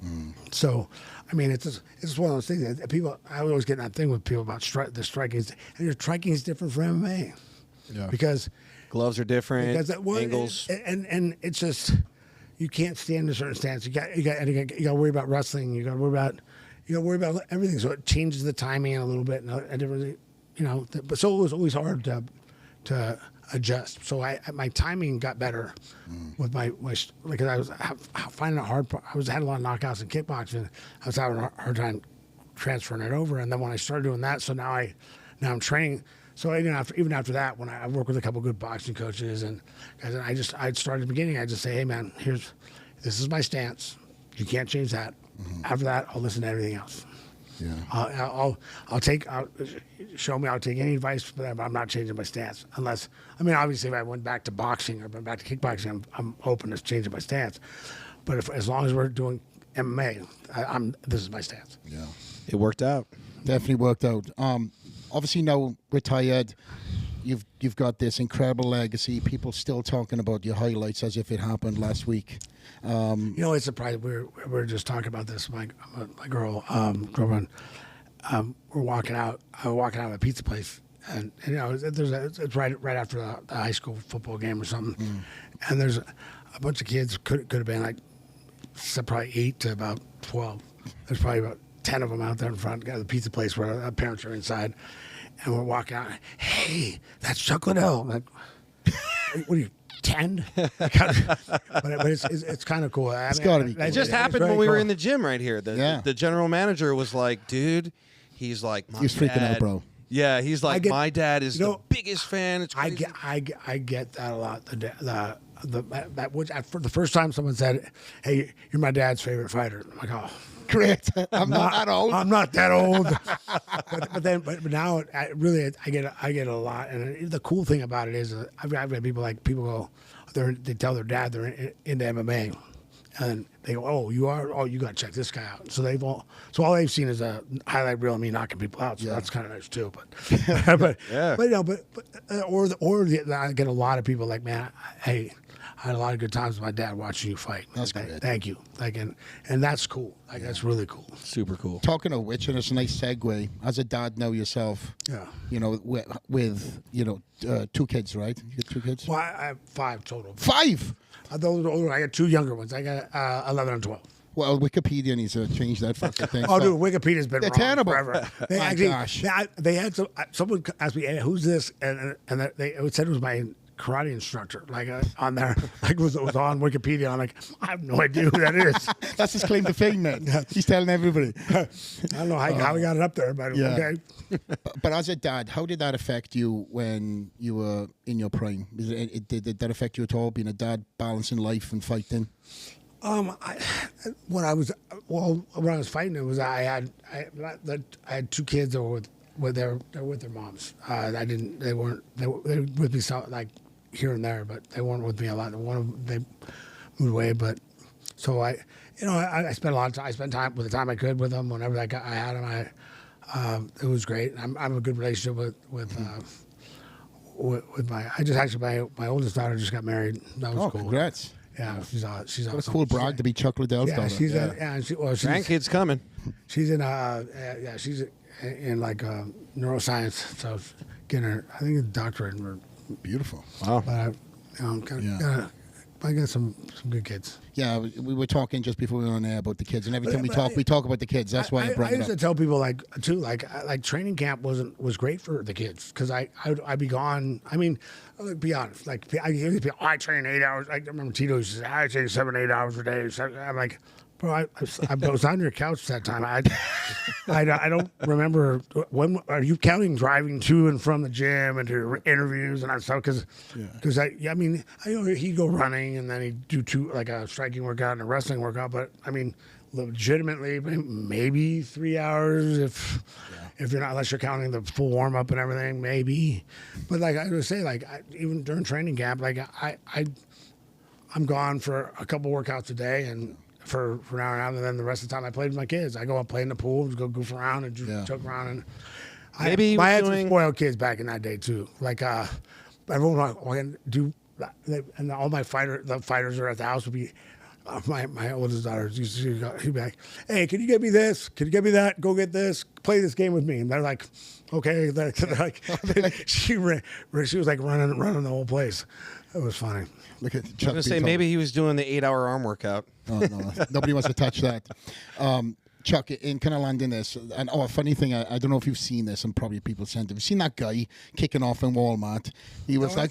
So, it's just one of those things. People, I always get that thing with people about the striking. And your striking is different for MMA. Yeah. Because gloves are different, angles. And it's just... You can't stand in a certain stance. You got to worry about wrestling. You got to worry about everything. So it changes the timing a little bit, But so it was always hard to adjust. So my timing got better with my because I was finding it hard. I had a lot of knockouts in kickboxing. I was having a hard time transferring it over. And then when I started doing that, so now I'm training. So even after that, when I work with a couple of good boxing coaches and guys, I'd start at the beginning. I just say, hey man, this is my stance. You can't change that. After that, I'll listen to everything else. Yeah. I'll take any advice, but I'm not changing my stance unless, obviously if I went back to boxing or went back to kickboxing, I'm open to changing my stance. But as long as we're doing MMA, this is my stance. Yeah. It worked out. Definitely worked out. Obviously now retired, you've got this incredible legacy. People still talking about your highlights as if it happened last week. It's surprising. We're just talking about this. My girl, girlfriend, we're walking out. I'm walking out of a pizza place, and it's right after the high school football game or something, and there's a bunch of kids. Could have been probably 8 to about 12. There's probably about 10 of them out there in front of the pizza place where our parents are inside, and we're walking out. Hey, that's Chuck Liddell. What are you, 10? but it's kind of cool. It's got to be. It just happened when we were in the gym right here. The general manager was like, "Dude," he's like, "He's freaking out, bro." Yeah, he's like, "My dad is the biggest fan." It's crazy. I get that a lot. The first time someone said, "Hey, you're my dad's favorite fighter," I'm like, "Oh." Great. I'm not that old. I'm not that old. but now I get a lot. And the cool thing about it is I've had people go, they tell their dad they're into MMA, and they go, oh, you are, oh, you got to check this guy out. So all they've seen is a highlight reel of me knocking people out. So that's kind of nice too. But I get a lot of people like, man, hey, I had a lot of good times with my dad watching you fight. That's great. Thank you. Like, and that's cool. Like, that's really cool. Super cool. Talking of which, and it's a nice segue. As a dad now yourself, you know, with you know, 2 kids, right? You got 2 kids? Well, I have 5 total. 5. Those are older. I got 2 younger ones. I got 11 and 12. Well, Wikipedia needs to change that fucking thing. Oh, dude, Wikipedia's been wrong terrible. forever. They gosh. they had someone asked me, hey, who's this? And they said it was my karate instructor, like on there, like it was on Wikipedia. I'm like, I have no idea who that is. That's his claim to fame, man. He's telling everybody. I don't know how we got it up there, but okay. But as a dad, how did that affect you when you were in your prime? Did that affect you at all, being a dad, balancing life and fighting? When I was fighting, it was I had 2 kids that were with their moms. They were with me like here and there, but they weren't with me a lot. One of them, they moved away, but so I spent a lot of time. I spent time with the time I could with them. Whenever I had them, it was great. I'm a good relationship with my. I just actually my oldest daughter just got married. That was cool. Congrats! Yeah, she's awesome. What a cool brag to be Chuck Liddell's daughter. She's Grandkids coming. She's in she's in like neuroscience. So I was getting her, I think, a doctorate in her. Beautiful. Wow. But I got some good kids. Yeah, we were talking just before we went on air about the kids, and every time we talk about the kids. That's why I brought I it used up. to tell people like training camp was great for the kids because I'd be gone. I mean, I'll be honest. Like I train 8 hours. I remember Tito used to say I train 7-8 hours a day. So I'm like, bro, I was on your couch that time. I don't remember. When are you counting driving to and from the gym and to interviews and that stuff? Because I mean, he'd go running and then he'd do like a striking workout and a wrestling workout. But I mean, legitimately, maybe 3 hours if you're not, unless you're counting the full warm up and everything, maybe. But like I would say, like even during training camp, like I'm gone for a couple workouts a day and. For an hour and a half, and then the rest of the time I played with my kids. I go out play in the pool, go goof around and joke around. And I had some spoiled kids back in that day too. Like everyone wanted to do, and all the fighters are at the house would be. My oldest daughter, he'd be like, "Hey, can you get me this? Can you get me that? Go get this. Play this game with me." And they're like, "Okay." They're like, she was like running the whole place. It was funny. Look at Chuck. I was going to say, maybe he was doing the 8-hour arm workout. Oh, no. Nobody wants to touch that. Chuck, in kind of landing this, and a funny thing, I don't know if you've seen this, and probably people sent it. You've seen that guy kicking off in Walmart. He was I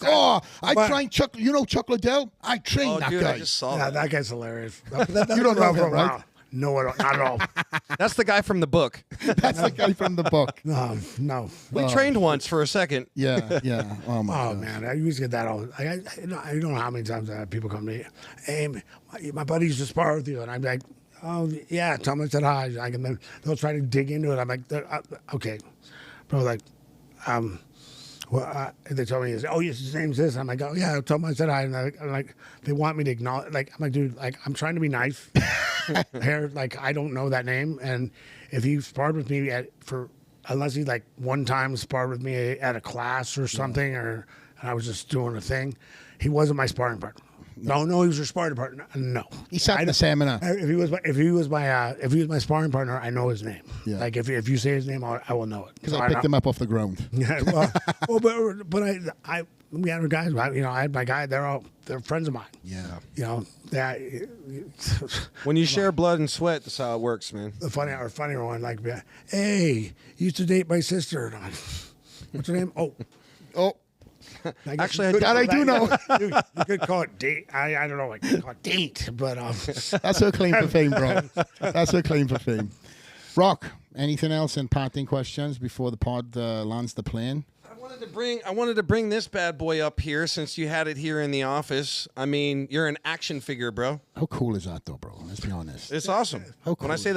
trained Chuck, Chuck Liddell? I trained that guy. I just saw that. That guy's hilarious. You don't know him, right? No, not at all. That's the guy from the book. That's the guy from the book. No. We trained once for a second. Yeah. Oh, my gosh. Man, I used to get that all. I don't know how many times I have people come to me. Hey, my buddy used to spar with you, and I'm like, oh yeah, tell them I said hi. And then they'll try to dig into it. I'm like, okay, bro. Like, they told me, oh, yes, his name's this. I'm like, oh yeah, tell them I said hi. And I'm like, they want me to acknowledge. Like, I'm like, dude, like, I'm trying to be nice. Here, like, I don't know that name, and if he sparred with me unless he like one time sparred with me at a class or something, and I was just doing a thing, he wasn't my sparring partner. No, he was your sparring partner. No, he sat in the seminar. If he was my sparring partner, I know his name. Yeah. Like if you say his name, I will know it because I picked him up off the ground. Yeah, but we had our guys. I had my guy. They're friends of mine. Yeah. When you share blood and sweat, that's how it works, man. The funnier one, like, hey, used to date my sister. What's her name? Oh. Actually, I do know. You could call it date. I don't know. I could call it date, but that's her claim for fame, bro. That's her claim for fame. Rock. Anything else in parting questions before the pod lands the plane? I wanted to bring this bad boy up here since you had it here in the office. I mean, you're an action figure, bro. How cool is that, though, bro? Let's be honest. It's awesome. How When I cool. say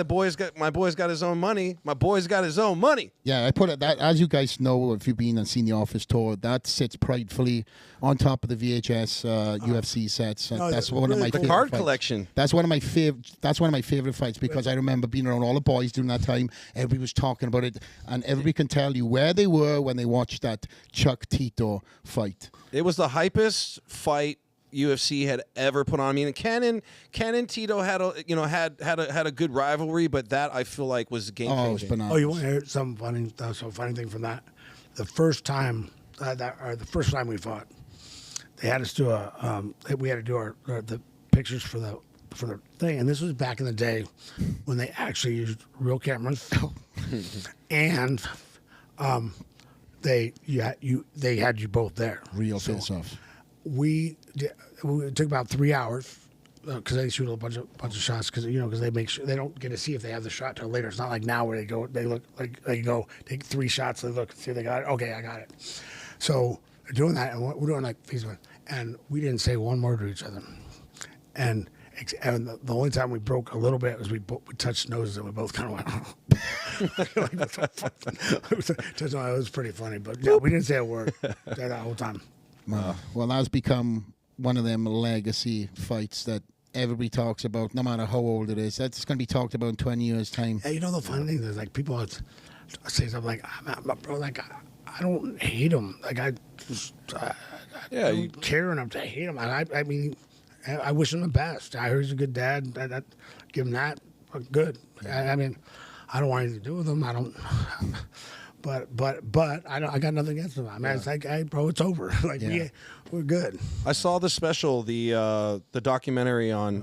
my boy's got his own money, my boy's got his own money. Yeah, I put it that, as you guys know, if you've been and seen the office tour, that sits pridefully on top of the VHS UFC sets. No, That's it's one of really my cool. favorite Card fights. collection. That's one of my favorite fights because I remember being around all the boys during that time. Everybody was talking about it, and everybody can tell you where they were when they watched that Chuck Tito fight. It was the hypest fight UFC had ever put on. I mean, Ken and Tito had a good rivalry, but that I feel like was game Oh, it's changing. bananas. Oh, you want to hear some funny thing from that? The first time the first time we fought, they had us do we had to do the pictures for the thing, and this was back in the day when they actually used real cameras, and they had you both there. Real face-off. It took about 3 hours because they shoot a bunch of shots because they make sure they don't get to see if they have the shot till later. It's not like now where they look like they go take 3 shots, they look see if they got it. Okay, I got it. So they're doing that, and we're doing like these, and we didn't say one word to each other, and the only time we broke a little bit was we touched noses and we both kind of went. Like, what the fuck? It was pretty funny, but yeah, we didn't say a word that whole time. Well, that's become one of them legacy fights that everybody talks about, no matter how old it is. That's going to be talked about in 20 years' time. Hey, the funny thing is, like, people say something like, bro, like, I don't hate him. Like, I don't care enough to hate him. I mean, I wish him the best. I heard he's a good dad. I give him that. Good. I mean, I don't want anything to do with him. I don't. But I got nothing against him. I mean, it's like, hey, bro, it's over. Like, we're good. I saw the special, the documentary on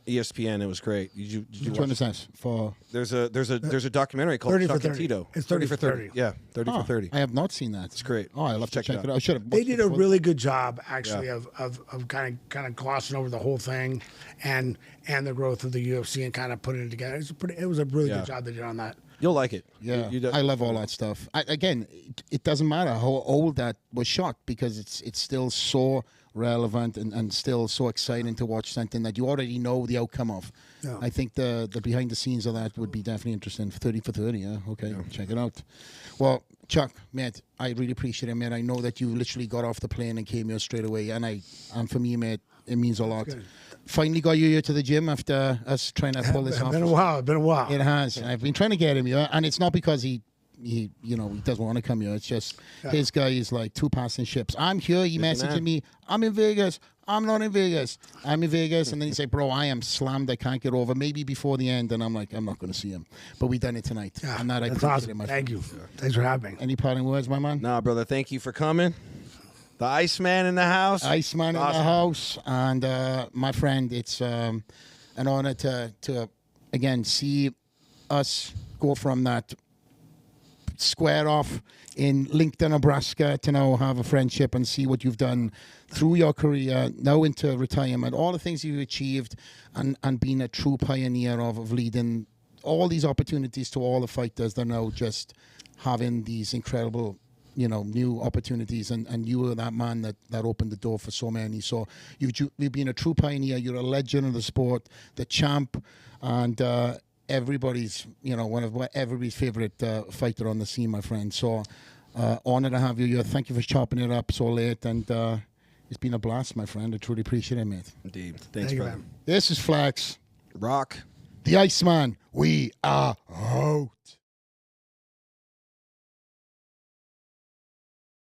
ESPN. It was great. Did you Which watch one it? is that? For There's a documentary called 30 for Chuck and 30. Tito. It's 30 for 30. Yeah, 30 for 30. I have not seen that. It's great. Oh, I'll have to check it out. I should have. They did a watched it really good job, actually, Yeah. of kind of glossing over the whole thing, and the growth of the UFC and kind of putting it together. It was a really Yeah. good job they did on that. You'll like it. Yeah, You I love all that stuff. Again, it doesn't matter how old that was shot because it's still so relevant and still so exciting to watch something that you already know the outcome of. Yeah. I think the behind the scenes of that would be definitely interesting. 30 for 30, yeah. Okay, check it out. Well, Chuck, mate, I really appreciate it, mate. I know that you literally got off the plane and came here straight away, and for me, mate, it means a lot. Good. Finally got you here to the gym after us trying to pull this off. Been a while. It has. I've been trying to get him here, and it's not because he doesn't want to come here. It's just his guy is like 2 passing ships. I'm here. He messaging me. I'm in Vegas. I'm not in Vegas. I'm in Vegas, and then he say, "Bro, I am slammed. I can't get over. Maybe before the end." And I'm like, "I'm not going to see him." But we done it tonight, Yeah, and that I that's appreciate awesome. it, my Thank friend. you. Thanks for having me. Any parting words, my man? Nah, brother. Thank you for coming. The Iceman in the house. Iceman in the house, and my friend, it's an honor to again see us go from that square off in Liddell, Nebraska, to now have a friendship and see what you've done through your career, now into retirement, all the things you've achieved, and being a true pioneer of leading all these opportunities to all the fighters that are now just having these incredible, new opportunities, and you were that man that opened the door for so many. So you've been a true pioneer. You're a legend of the sport, the champ, and everybody's, everybody's favorite fighter on the scene, my friend. So honored to have you here. Thank you for chopping it up so late, and it's been a blast, my friend. I truly appreciate it, mate. Indeed. Thanks, Thank you, brother. man. This is Flax, Rock. the Iceman. We are out.